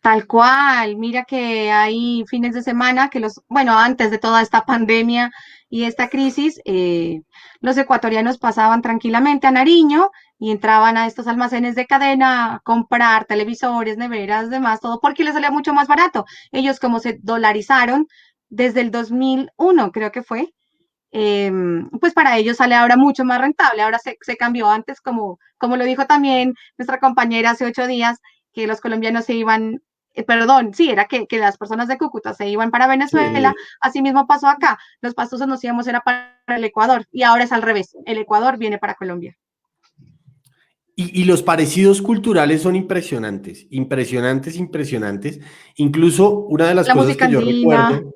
Tal cual, mira que hay fines de semana que bueno, antes de toda esta pandemia, y esta crisis, los ecuatorianos pasaban tranquilamente a Nariño y entraban a estos almacenes de cadena a comprar televisores, neveras, demás, todo porque les salía mucho más barato. Ellos como se dolarizaron desde el 2001, creo que fue, pues para ellos sale ahora mucho más rentable. Ahora se cambió antes, como lo dijo también nuestra compañera hace 8 días, que los colombianos se iban, perdón, sí, era que las personas de Cúcuta se iban para Venezuela, Sí. así mismo pasó acá, los pastusos nos íbamos era para el Ecuador y ahora es al revés, el Ecuador viene para Colombia. Y los parecidos culturales son impresionantes, impresionantes, impresionantes. Incluso una de las La cosas música que yo andina, recuerdo,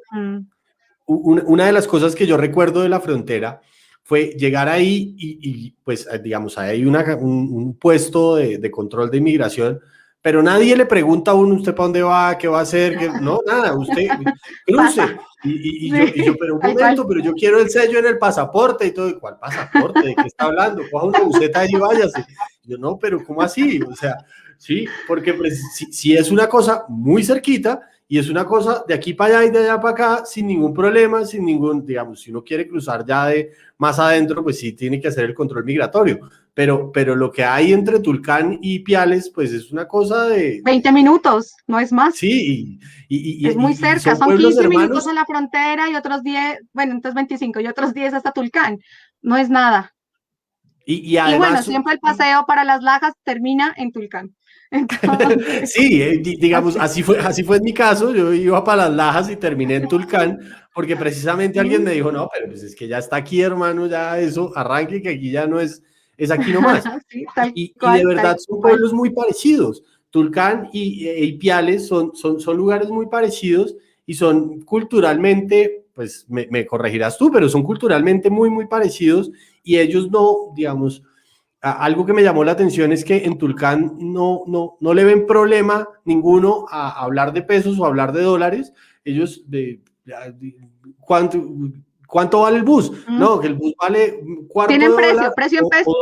una de las cosas que yo recuerdo de la frontera fue llegar ahí pues, digamos, hay un puesto de control de inmigración, pero nadie le pregunta a uno, ¿usted para dónde va? ¿Qué va a hacer? No, nada, usted pasa, cruce. sí, Pero un tal cual. momento, pero yo quiero el sello en el pasaporte y todo. ¿Y cuál pasaporte? ¿De qué está hablando? Coja una buseta y váyase. Yo, no, pero ¿cómo así? O sea, sí, porque pues, si es una cosa muy cerquita, y es una cosa de aquí para allá y de allá para acá sin ningún problema, sin ningún, digamos, si uno quiere cruzar ya de más adentro, pues sí tiene que hacer el control migratorio. Pero lo que hay entre Tulcán y Piales, pues es una cosa de 20 minutos, no es más. sí, Es muy y cerca, son son pueblos 15 minutos a hermanos. la frontera y otros 10, bueno, entonces 25 y otros 10 hasta Tulcán. No es nada. Y Y bueno, además, siempre el paseo para las Lajas termina en Tulcán. Entonces, sí, digamos, así. así fue en mi caso, yo iba para las Lajas y terminé en Tulcán, porque precisamente alguien me dijo, no, pero pues es que ya está aquí, hermano, ya eso, arranque, que aquí ya no es aquí nomás. Sí, tal Y de cual, verdad tal son cual. pueblos muy parecidos. Tulcán y Ipiales son lugares muy parecidos y son culturalmente, pues me corregirás tú, pero son culturalmente muy, muy parecidos y ellos no, digamos, algo que me llamó la atención es que en Tulcán no le ven problema ninguno a hablar de pesos o hablar de dólares. Ellos, ¿cuánto, ¿cuánto vale el bus? Mm. No, que el bus vale un cuarto Tienen de dólar precio en pesos,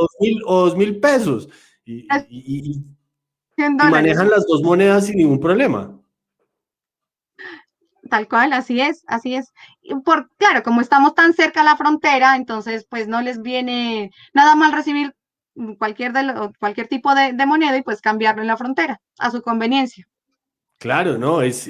o 2.000 pesos. precio en Y dólares. manejan las dos monedas sin ningún problema. Tal cual, así es, así es. Y claro, como estamos tan cerca a la frontera, entonces pues no les viene nada mal recibir cualquier tipo de moneda y pues cambiarlo en la frontera a su conveniencia. Claro, no, es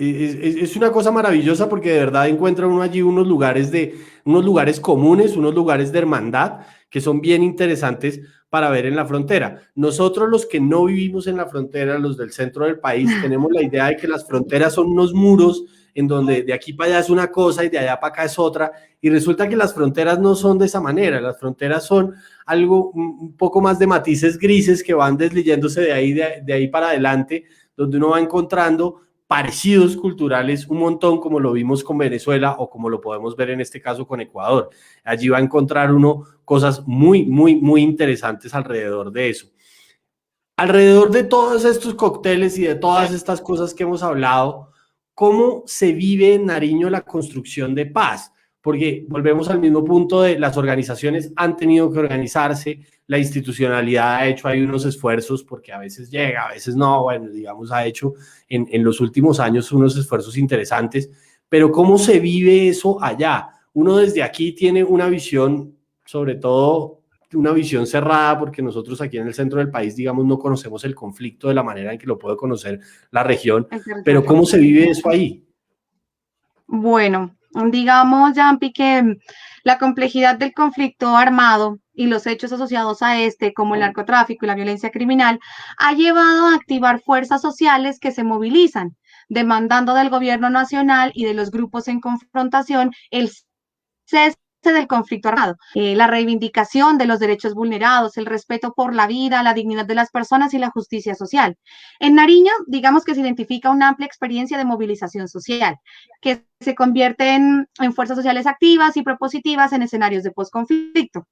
una cosa maravillosa porque de verdad encuentra uno allí unos lugares comunes, unos lugares de hermandad que son bien interesantes para ver en la frontera. Nosotros los que no vivimos en la frontera, los del centro del país, tenemos la idea de que las fronteras son unos muros en donde de aquí para allá es una cosa y de allá para acá es otra, y resulta que las fronteras no son de esa manera, las fronteras son algo un poco más de matices grises que van deslizándose de ahí para adelante donde uno va encontrando parecidos culturales un montón, como lo vimos con Venezuela o como lo podemos ver en este caso con Ecuador. Allí va a encontrar uno cosas muy, muy, muy interesantes alrededor de eso. Alrededor de todos estos cócteles y de todas estas cosas que hemos hablado, ¿cómo se vive en Nariño la construcción de paz? Porque volvemos al mismo punto de las organizaciones han tenido que organizarse, la institucionalidad ha hecho ahí unos esfuerzos porque a veces llega, a veces no, bueno, digamos, ha hecho en los últimos años unos esfuerzos interesantes, pero ¿cómo se vive eso allá? Uno desde aquí tiene una visión, sobre todo una visión cerrada, porque nosotros aquí en el centro del país, digamos, no conocemos el conflicto de la manera en que lo puede conocer la región, El pero territorio. ¿cómo se vive eso ahí? Bueno, digamos, Jampi, que la complejidad del conflicto armado y los hechos asociados a este, como el narcotráfico y la violencia criminal, ha llevado a activar fuerzas sociales que se movilizan, demandando del gobierno nacional y de los grupos en confrontación el cese del conflicto armado, la reivindicación de los derechos vulnerados, el respeto por la vida, la dignidad de las personas y la justicia social. En Nariño, digamos que se identifica una amplia experiencia de movilización social, que se convierte en fuerzas sociales activas y propositivas en escenarios de posconflicto.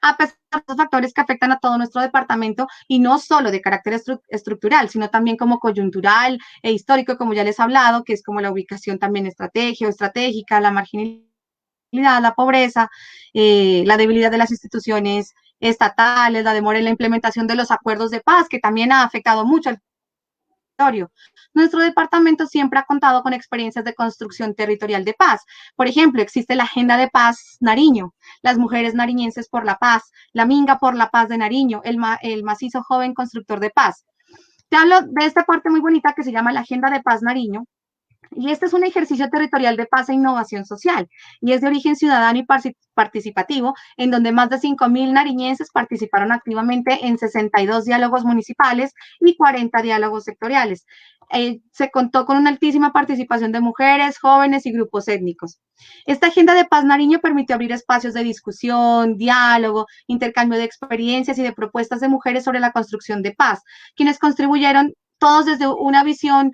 A pesar de los factores que afectan a todo nuestro departamento y no solo de carácter estructural, sino también como coyuntural e histórico, como ya les he hablado, que es como la ubicación también estratégica, la marginalidad, la pobreza, la debilidad de las instituciones estatales, la demora en la implementación de los acuerdos de paz, que también ha afectado mucho al Nuestro departamento siempre ha contado con experiencias de construcción territorial de paz. Por ejemplo, existe la Agenda de Paz Nariño, las mujeres nariñenses por la paz, la Minga por la paz de Nariño, el macizo joven constructor de paz. Te hablo de esta parte muy bonita que se llama la Agenda de Paz Nariño, y este es un ejercicio territorial de paz e innovación social y es de origen ciudadano y participativo, en donde más de 5.000 nariñenses participaron activamente en 62 diálogos municipales y 40 diálogos sectoriales. Se contó con una altísima participación de mujeres, jóvenes y grupos étnicos. Esta agenda de Paz Nariño permitió abrir espacios de discusión, diálogo, intercambio de experiencias y de propuestas de mujeres sobre la construcción de paz, quienes contribuyeron todos desde una visión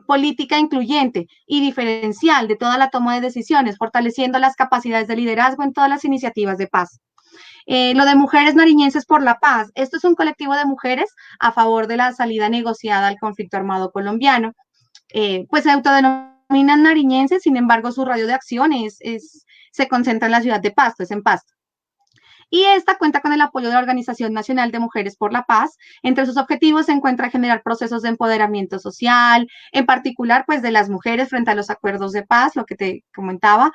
política incluyente y diferencial de toda la toma de decisiones, fortaleciendo las capacidades de liderazgo en todas las iniciativas de paz. Lo de Mujeres Nariñenses por la Paz. Esto es un colectivo de mujeres a favor de la salida negociada al conflicto armado colombiano. Pues se autodenominan nariñenses, sin embargo, su radio de acción se concentra en la ciudad de Pasto, es en Pasto. Y esta cuenta con el apoyo de la Organización Nacional de Mujeres por la Paz. Entre sus objetivos se encuentra generar procesos de empoderamiento social, en particular, pues, de las mujeres frente a los acuerdos de paz, lo que te comentaba,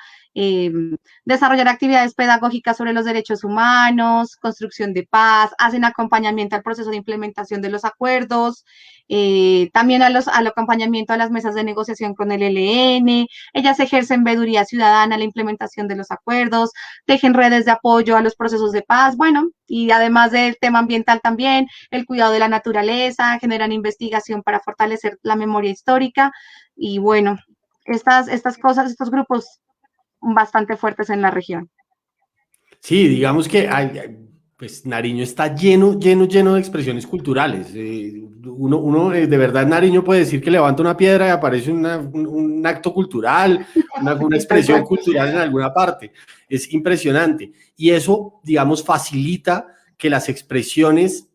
desarrollar actividades pedagógicas sobre los derechos humanos, construcción de paz, hacen acompañamiento al proceso de implementación de los acuerdos, también al acompañamiento a las mesas de negociación con el ELN, ellas ejercen veeduría ciudadana, la implementación de los acuerdos, tejen redes de apoyo a los procesos de paz, bueno, y además del tema ambiental también, el cuidado de la naturaleza, generan investigación para fortalecer la memoria histórica, y bueno, estas cosas, estos grupos bastante fuertes en la región. Sí, digamos que pues Nariño está lleno, lleno, lleno de expresiones culturales. De verdad en Nariño puede decir que levanta una piedra y aparece un acto cultural, una expresión cultural en alguna parte. Es impresionante. Y eso, digamos, facilita que las expresiones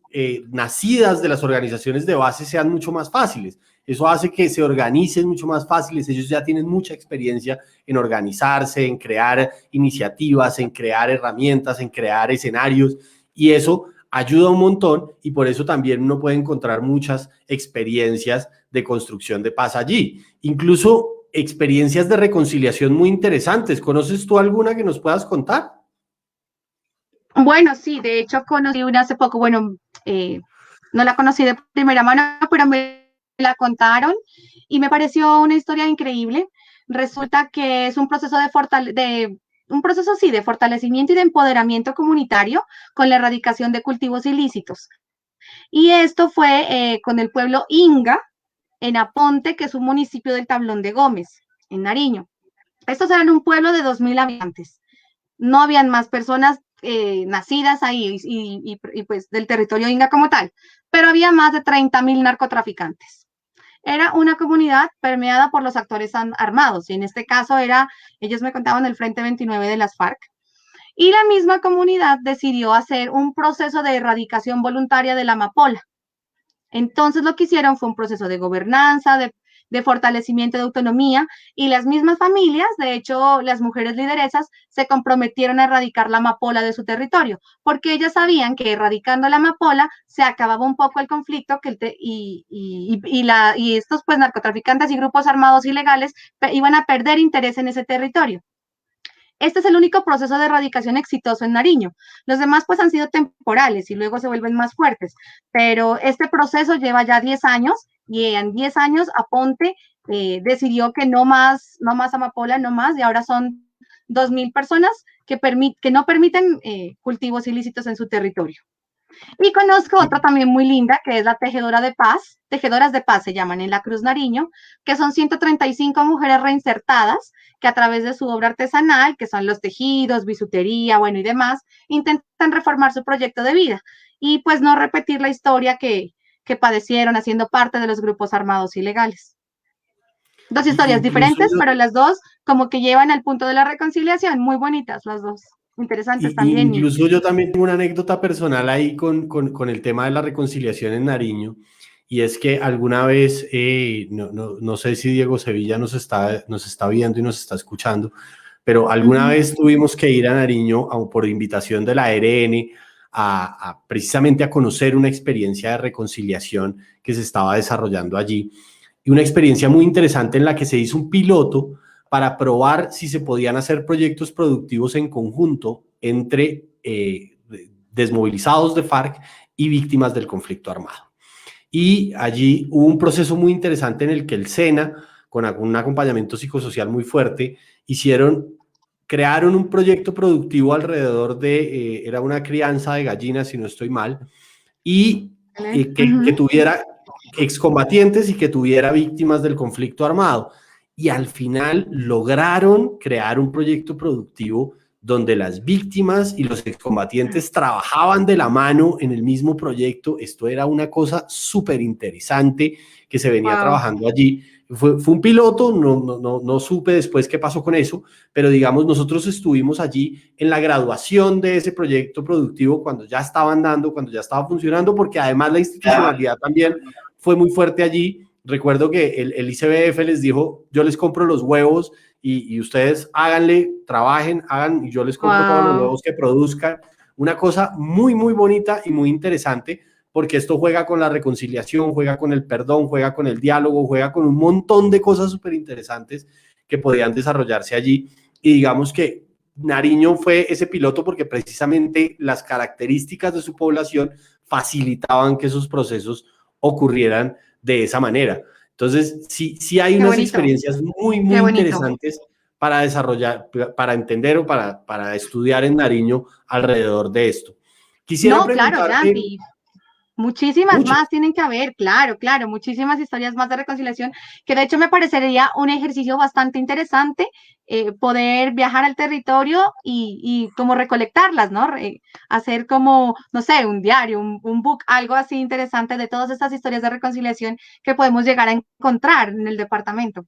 nacidas de las organizaciones de base sean mucho más fáciles. Eso hace que se organicen mucho más fáciles. Ellos ya tienen mucha experiencia en organizarse, en crear iniciativas, en crear herramientas, en crear escenarios, y eso ayuda un montón, y por eso también uno puede encontrar muchas experiencias de construcción de paz allí, incluso experiencias de reconciliación muy interesantes. ¿Conoces tú alguna que nos puedas contar? Bueno, sí, de hecho conocí una hace poco, bueno, no la conocí de primera mano, pero me la contaron y me pareció una historia increíble. Resulta que es un proceso de fortalecimiento y de empoderamiento comunitario con la erradicación de cultivos ilícitos. Y esto fue con el pueblo Inga en Aponte, que es un municipio del Tablón de Gómez, en Nariño. Estos eran un pueblo de 2.000 habitantes. No habían más personas nacidas ahí y pues del territorio Inga como tal, pero había más de 30.000 narcotraficantes. Era una comunidad permeada por los actores armados, y en este caso ellos me contaban el Frente 29 de las FARC, y la misma comunidad decidió hacer un proceso de erradicación voluntaria de la amapola. Entonces lo que hicieron fue un proceso de gobernanza, de fortalecimiento de autonomía, y las mismas familias, de hecho las mujeres lideresas, se comprometieron a erradicar la amapola de su territorio, porque ellas sabían que erradicando la amapola se acababa un poco el conflicto y estos pues narcotraficantes y grupos armados ilegales iban a perder interés en ese territorio. Este es el único proceso de erradicación exitoso en Nariño. Los demás pues han sido temporales y luego se vuelven más fuertes, pero este proceso lleva ya 10 años y en 10 años Aponte decidió que no más amapola, no más, y ahora son 2.000 personas que no permiten cultivos ilícitos en su territorio. Y conozco otra también muy linda, que es la Tejedoras de Paz se llaman, en la Cruz Nariño, que son 135 mujeres reinsertadas, que a través de su obra artesanal, que son los tejidos, bisutería, bueno, y demás, intentan reformar su proyecto de vida y pues no repetir la historia que padecieron haciendo parte de los grupos armados ilegales. Dos historias diferentes, pero las dos como que llevan al punto de la reconciliación, muy bonitas las dos. Interesantes también. Incluso yo también tengo una anécdota personal ahí con el tema de la reconciliación en Nariño, y es que alguna vez, no sé si Diego Sevilla nos está viendo y nos está escuchando, pero alguna vez tuvimos que ir a Nariño por invitación de la ERN precisamente a conocer una experiencia de reconciliación que se estaba desarrollando allí. Y una experiencia muy interesante en la que se hizo un piloto para probar si se podían hacer proyectos productivos en conjunto entre desmovilizados de FARC y víctimas del conflicto armado. Y allí hubo un proceso muy interesante en el que el SENA, con un acompañamiento psicosocial muy fuerte, crearon un proyecto productivo alrededor de, era una crianza de gallinas, si no estoy mal, y que tuviera excombatientes y que tuviera víctimas del conflicto armado. Y al final lograron crear un proyecto productivo donde las víctimas y los excombatientes trabajaban de la mano en el mismo proyecto. Esto era una cosa súper interesante que se venía trabajando allí. Fue un piloto, no supe después qué pasó con eso, pero digamos, nosotros estuvimos allí en la graduación de ese proyecto productivo cuando ya estaba andando, cuando ya estaba funcionando, porque además la institucionalidad también fue muy fuerte allí. Recuerdo que el ICBF les dijo, yo les compro los huevos y ustedes háganle, trabajen, hagan, y yo les compro todos los huevos que produzcan. Una cosa muy, muy bonita y muy interesante, porque esto juega con la reconciliación, juega con el perdón, juega con el diálogo, juega con un montón de cosas súper interesantes que podían desarrollarse allí. Y digamos que Nariño fue ese piloto porque precisamente las características de su población facilitaban que esos procesos ocurrieran de esa manera. Entonces, sí hay unas experiencias muy, muy interesantes para desarrollar, para entender o para estudiar en Nariño alrededor de esto. Quisiera preguntarte... Claro, Jampi. Muchísimas más tienen que haber, claro, muchísimas historias más de reconciliación, que de hecho me parecería un ejercicio bastante interesante poder viajar al territorio y como recolectarlas, ¿no? Hacer como, no sé, un diario, un book, algo así interesante de todas estas historias de reconciliación que podemos llegar a encontrar en el departamento.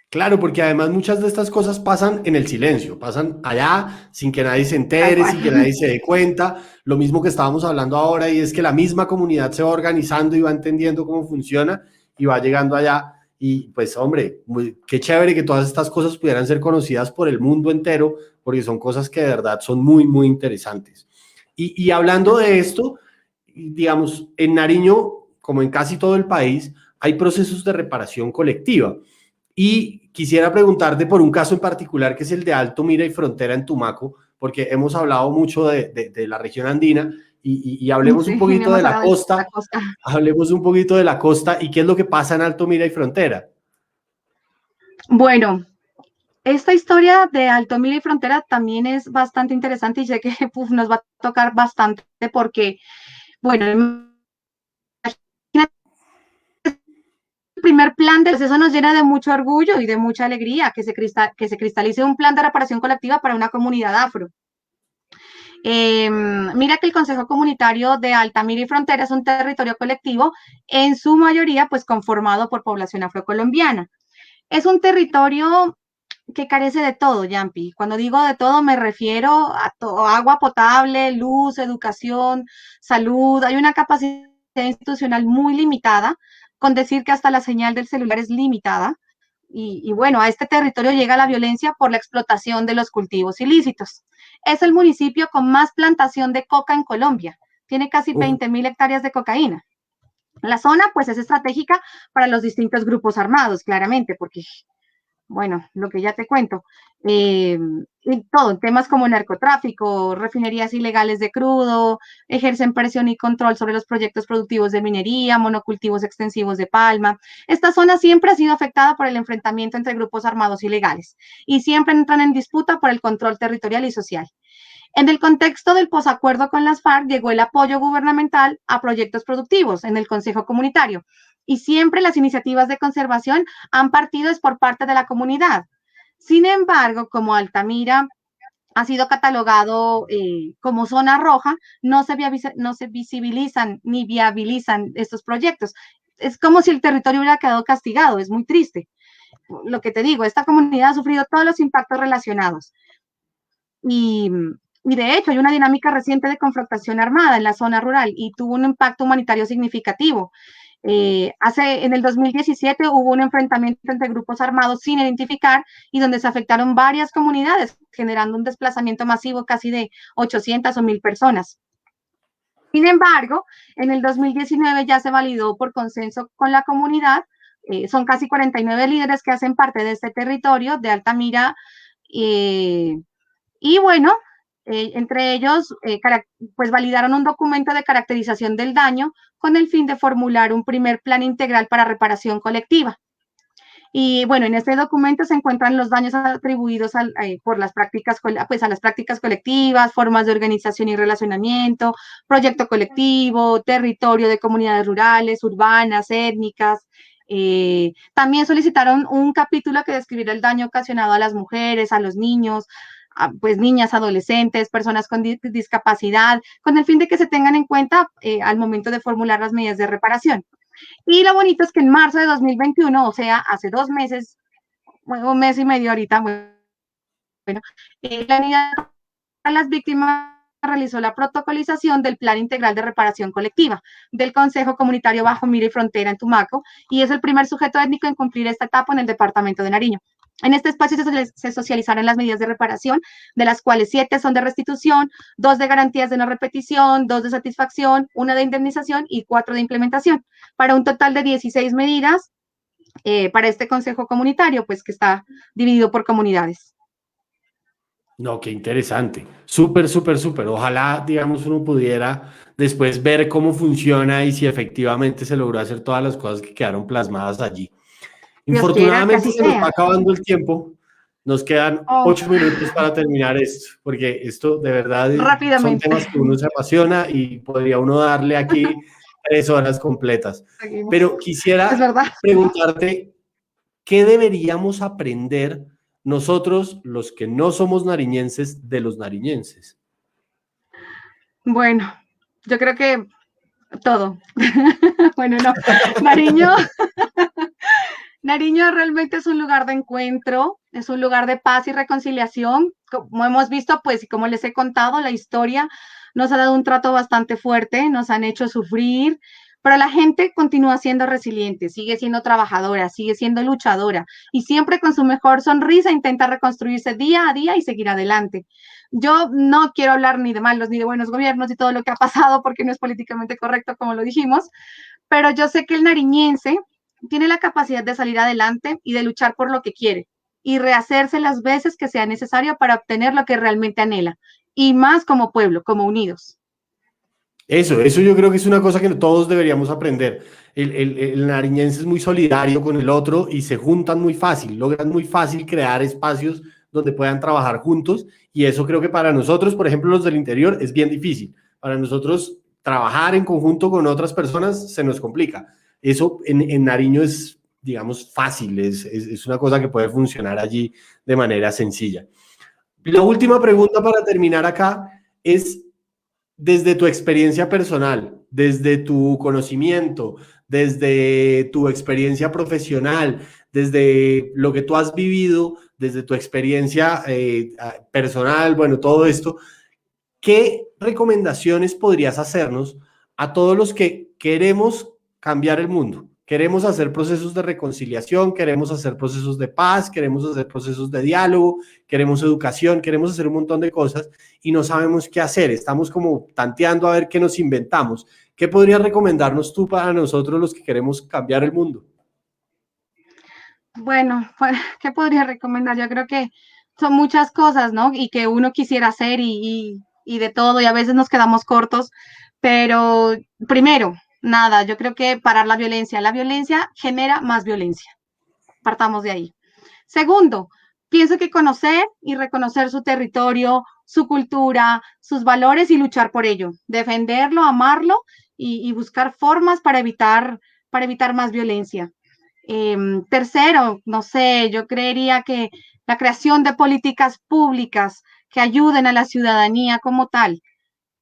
Claro, porque además muchas de estas cosas pasan en el silencio, pasan allá sin que nadie se entere, sin que nadie se dé cuenta. Lo mismo que estábamos hablando ahora, y es que la misma comunidad se va organizando y va entendiendo cómo funciona y va llegando allá. Y pues, hombre, qué chévere que todas estas cosas pudieran ser conocidas por el mundo entero, porque son cosas que de verdad son muy, muy interesantes. Y hablando de esto, digamos, en Nariño, como en casi todo el país, hay procesos de reparación colectiva. Y quisiera preguntarte por un caso en particular, que es el de Alto Mira y Frontera en Tumaco, porque hemos hablado mucho de la región andina y hablemos un poquito de la costa, hablemos un poquito de la costa y qué es lo que pasa en Alto Mira y Frontera. Bueno, esta historia de Alto Mira y Frontera también es bastante interesante y sé que nos va a tocar bastante porque, bueno, el primer plan de eso nos llena de mucho orgullo y de mucha alegría que se cristalice un plan de reparación colectiva para una comunidad afro. Mira que el Consejo Comunitario de Altamira y Frontera es un territorio colectivo, en su mayoría pues conformado por población afrocolombiana. Es un territorio que carece de todo, Yampi. Cuando digo de todo me refiero a agua potable, luz, educación, salud. Hay una capacidad institucional muy limitada, con decir que hasta la señal del celular es limitada. Y bueno, a este territorio llega la violencia por la explotación de los cultivos ilícitos. Es el municipio con más plantación de coca en Colombia. Tiene casi 20.000 hectáreas de cocaína. La zona, pues, es estratégica para los distintos grupos armados, claramente, porque, bueno, lo que ya te cuento, y todo, temas como narcotráfico, refinerías ilegales de crudo, ejercen presión y control sobre los proyectos productivos de minería, monocultivos extensivos de palma. Esta zona siempre ha sido afectada por el enfrentamiento entre grupos armados ilegales y siempre entran en disputa por el control territorial y social. En el contexto del posacuerdo con las FARC llegó el apoyo gubernamental a proyectos productivos en el Consejo Comunitario y siempre las iniciativas de conservación han partido por parte de la comunidad. Sin embargo, como Altamira ha sido catalogado como zona roja, no se visibilizan ni viabilizan estos proyectos. Es como si el territorio hubiera quedado castigado, es muy triste. Lo que te digo, esta comunidad ha sufrido todos los impactos relacionados. Y de hecho hay una dinámica reciente de confrontación armada en la zona rural y tuvo un impacto humanitario significativo. En el 2017 hubo un enfrentamiento entre grupos armados sin identificar y donde se afectaron varias comunidades, generando un desplazamiento masivo casi de 800 o 1.000 personas. Sin embargo, en el 2019 ya se validó por consenso con la comunidad. Son casi 49 líderes que hacen parte de este territorio de Altamira. Y bueno, entre ellos, pues validaron un documento de caracterización del daño con el fin de formular un primer plan integral para reparación colectiva. Y bueno, en este documento se encuentran los daños atribuidos por las prácticas, pues a las prácticas colectivas, formas de organización y relacionamiento, proyecto colectivo, territorio de comunidades rurales, urbanas, étnicas. También solicitaron un capítulo que describiera el daño ocasionado a las mujeres, a los niños, pues niñas, adolescentes, personas con discapacidad, con el fin de que se tengan en cuenta al momento de formular las medidas de reparación. Y lo bonito es que en marzo de 2021, o sea, hace 2 meses, un mes y medio ahorita, bueno, la unidad a las víctimas realizó la protocolización del Plan Integral de Reparación Colectiva del Consejo Comunitario Bajo Mira y Frontera en Tumaco, y es el primer sujeto étnico en cumplir esta etapa en el departamento de Nariño. En este espacio se socializaron las medidas de reparación, de las cuales 7 son de restitución, 2 de garantías de no repetición, 2 de satisfacción, 1 de indemnización y 4 de implementación, para un total de 16 medidas para este Consejo Comunitario, pues que está dividido por comunidades. No, qué interesante. Súper, súper, súper. Ojalá, digamos, uno pudiera después ver cómo funciona y si efectivamente se logró hacer todas las cosas que quedaron plasmadas allí. Dios quiera que Infortunadamente así se nos sea. va acabando el tiempo. Nos quedan Oh, 8 minutos para terminar esto, porque esto de verdad son rápidamente. temas que uno se apasiona y podría uno darle aquí 3 horas completas. Seguimos. Pero Es quisiera verdad. preguntarte, ¿qué deberíamos aprender nosotros, los que no somos nariñenses, de los nariñenses? Bueno, yo creo que todo. Bueno, no. Nariño, Nariño realmente es un lugar de encuentro, es un lugar de paz y reconciliación. Como hemos visto, pues, y como les he contado, la historia nos ha dado un trato bastante fuerte, nos han hecho sufrir, pero la gente continúa siendo resiliente, sigue siendo trabajadora, sigue siendo luchadora y siempre con su mejor sonrisa intenta reconstruirse día a día y seguir adelante. Yo no quiero hablar ni de malos ni de buenos gobiernos y todo lo que ha pasado porque no es políticamente correcto, como lo dijimos, pero yo sé que el nariñense tiene la capacidad de salir adelante y de luchar por lo que quiere y rehacerse las veces que sea necesario para obtener lo que realmente anhela, y más como pueblo, como unidos. Eso yo creo que es una cosa que todos deberíamos aprender. El nariñense es muy solidario con el otro y se juntan muy fácil, logran muy fácil crear espacios donde puedan trabajar juntos y eso creo que para nosotros, por ejemplo, los del interior, es bien difícil. Para nosotros trabajar en conjunto con otras personas se nos complica. Eso en Nariño es, digamos, fácil, es una cosa que puede funcionar allí de manera sencilla. La última pregunta para terminar acá es desde tu experiencia personal, desde tu conocimiento, desde tu experiencia profesional, desde lo que tú has vivido, desde tu experiencia personal, bueno, todo esto, ¿qué recomendaciones podrías hacernos a todos los que queremos cambiar el mundo? Queremos hacer procesos de reconciliación, queremos hacer procesos de paz, queremos hacer procesos de diálogo, queremos educación, queremos hacer un montón de cosas y no sabemos qué hacer. Estamos como tanteando a ver qué nos inventamos. ¿Qué podrías recomendarnos tú para nosotros los que queremos cambiar el mundo? Bueno, pues, ¿qué podría recomendar? Yo creo que son muchas cosas, ¿no? Y que uno quisiera hacer y de todo, y a veces nos quedamos cortos, pero primero, nada, yo creo que parar la violencia. La violencia genera más violencia. Partamos de ahí. Segundo, pienso que conocer y reconocer su territorio, su cultura, sus valores y luchar por ello, defenderlo, amarlo y buscar formas para evitar más violencia. Tercero, no sé, yo creería que la creación de políticas públicas que ayuden a la ciudadanía como tal,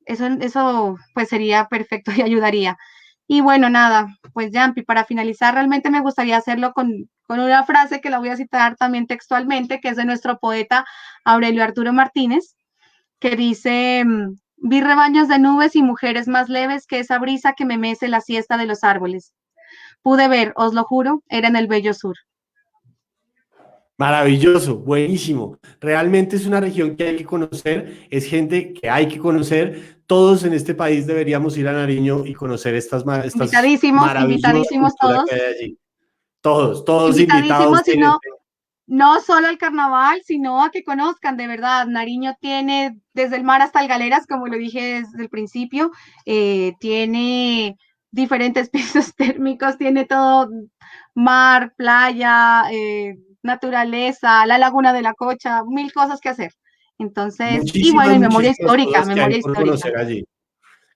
eso pues sería perfecto y ayudaría. Y bueno, nada, pues Jampi, para finalizar, realmente me gustaría hacerlo con una frase que la voy a citar también textualmente, que es de nuestro poeta Aurelio Arturo Martínez, que dice, vi rebaños de nubes y mujeres más leves que esa brisa que me mece la siesta de los árboles. Pude ver, os lo juro, era en el bello sur. Maravilloso, buenísimo. Realmente es una región que hay que conocer, es gente que hay que conocer. todos en este país deberíamos ir a Nariño y conocer estas Invitadísimos, maravillosas invitadísimos culturas todos, que hay allí. Todos invitados invitadísimos, y tienen. no solo al carnaval, sino a que conozcan de verdad. Nariño tiene desde el mar hasta el Galeras, como lo dije desde el principio, tiene diferentes pisos térmicos, tiene todo, mar, playa, naturaleza, la laguna de la Cocha, mil cosas que hacer. Entonces, y bueno, y Muchísimas cosas que hay memoria por histórica, conocer allí.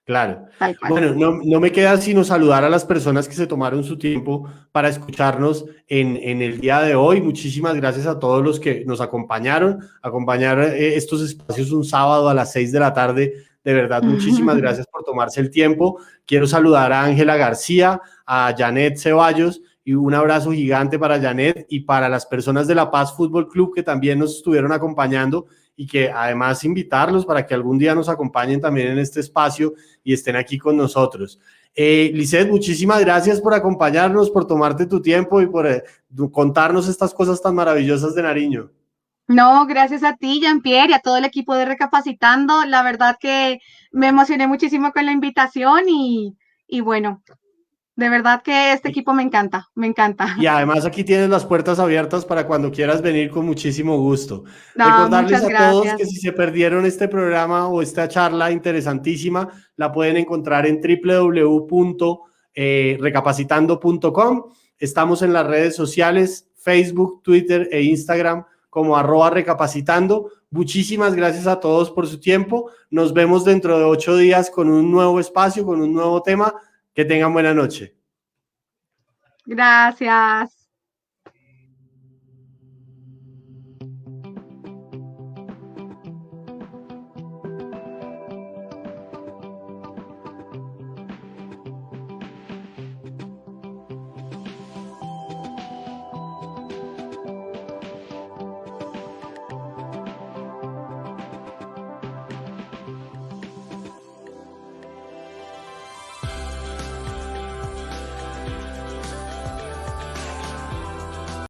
Claro. tal cual. Bueno, no me queda sino saludar a las personas que se tomaron su tiempo para escucharnos en el día de hoy. Muchísimas gracias a todos los que nos acompañaron, acompañar estos espacios un sábado a las 6 de la tarde. De verdad, muchísimas gracias por tomarse el tiempo. Quiero saludar a Ángela García, a Janet Ceballos, y un abrazo gigante para Janet y para las personas de La Paz Fútbol Club que también nos estuvieron acompañando, y que además invitarlos para que algún día nos acompañen también en este espacio y estén aquí con nosotros. Lisset, muchísimas gracias por acompañarnos, por tomarte tu tiempo y por contarnos estas cosas tan maravillosas de Nariño. No, gracias a ti, Jean-Pierre, y a todo el equipo de Recapacitando. La verdad que me emocioné muchísimo con la invitación y bueno, de verdad que este equipo me encanta, me encanta. Y además aquí tienes las puertas abiertas para cuando quieras venir con muchísimo gusto. No, Recordarles muchas a todos gracias. que si se perdieron este programa o esta charla interesantísima, la pueden encontrar en www.recapacitando.com. Estamos en las redes sociales, Facebook, Twitter e Instagram como @recapacitando. Muchísimas gracias a todos por su tiempo. Nos vemos dentro de 8 días con un nuevo espacio, con un nuevo tema. Que tengan buena noche. Gracias.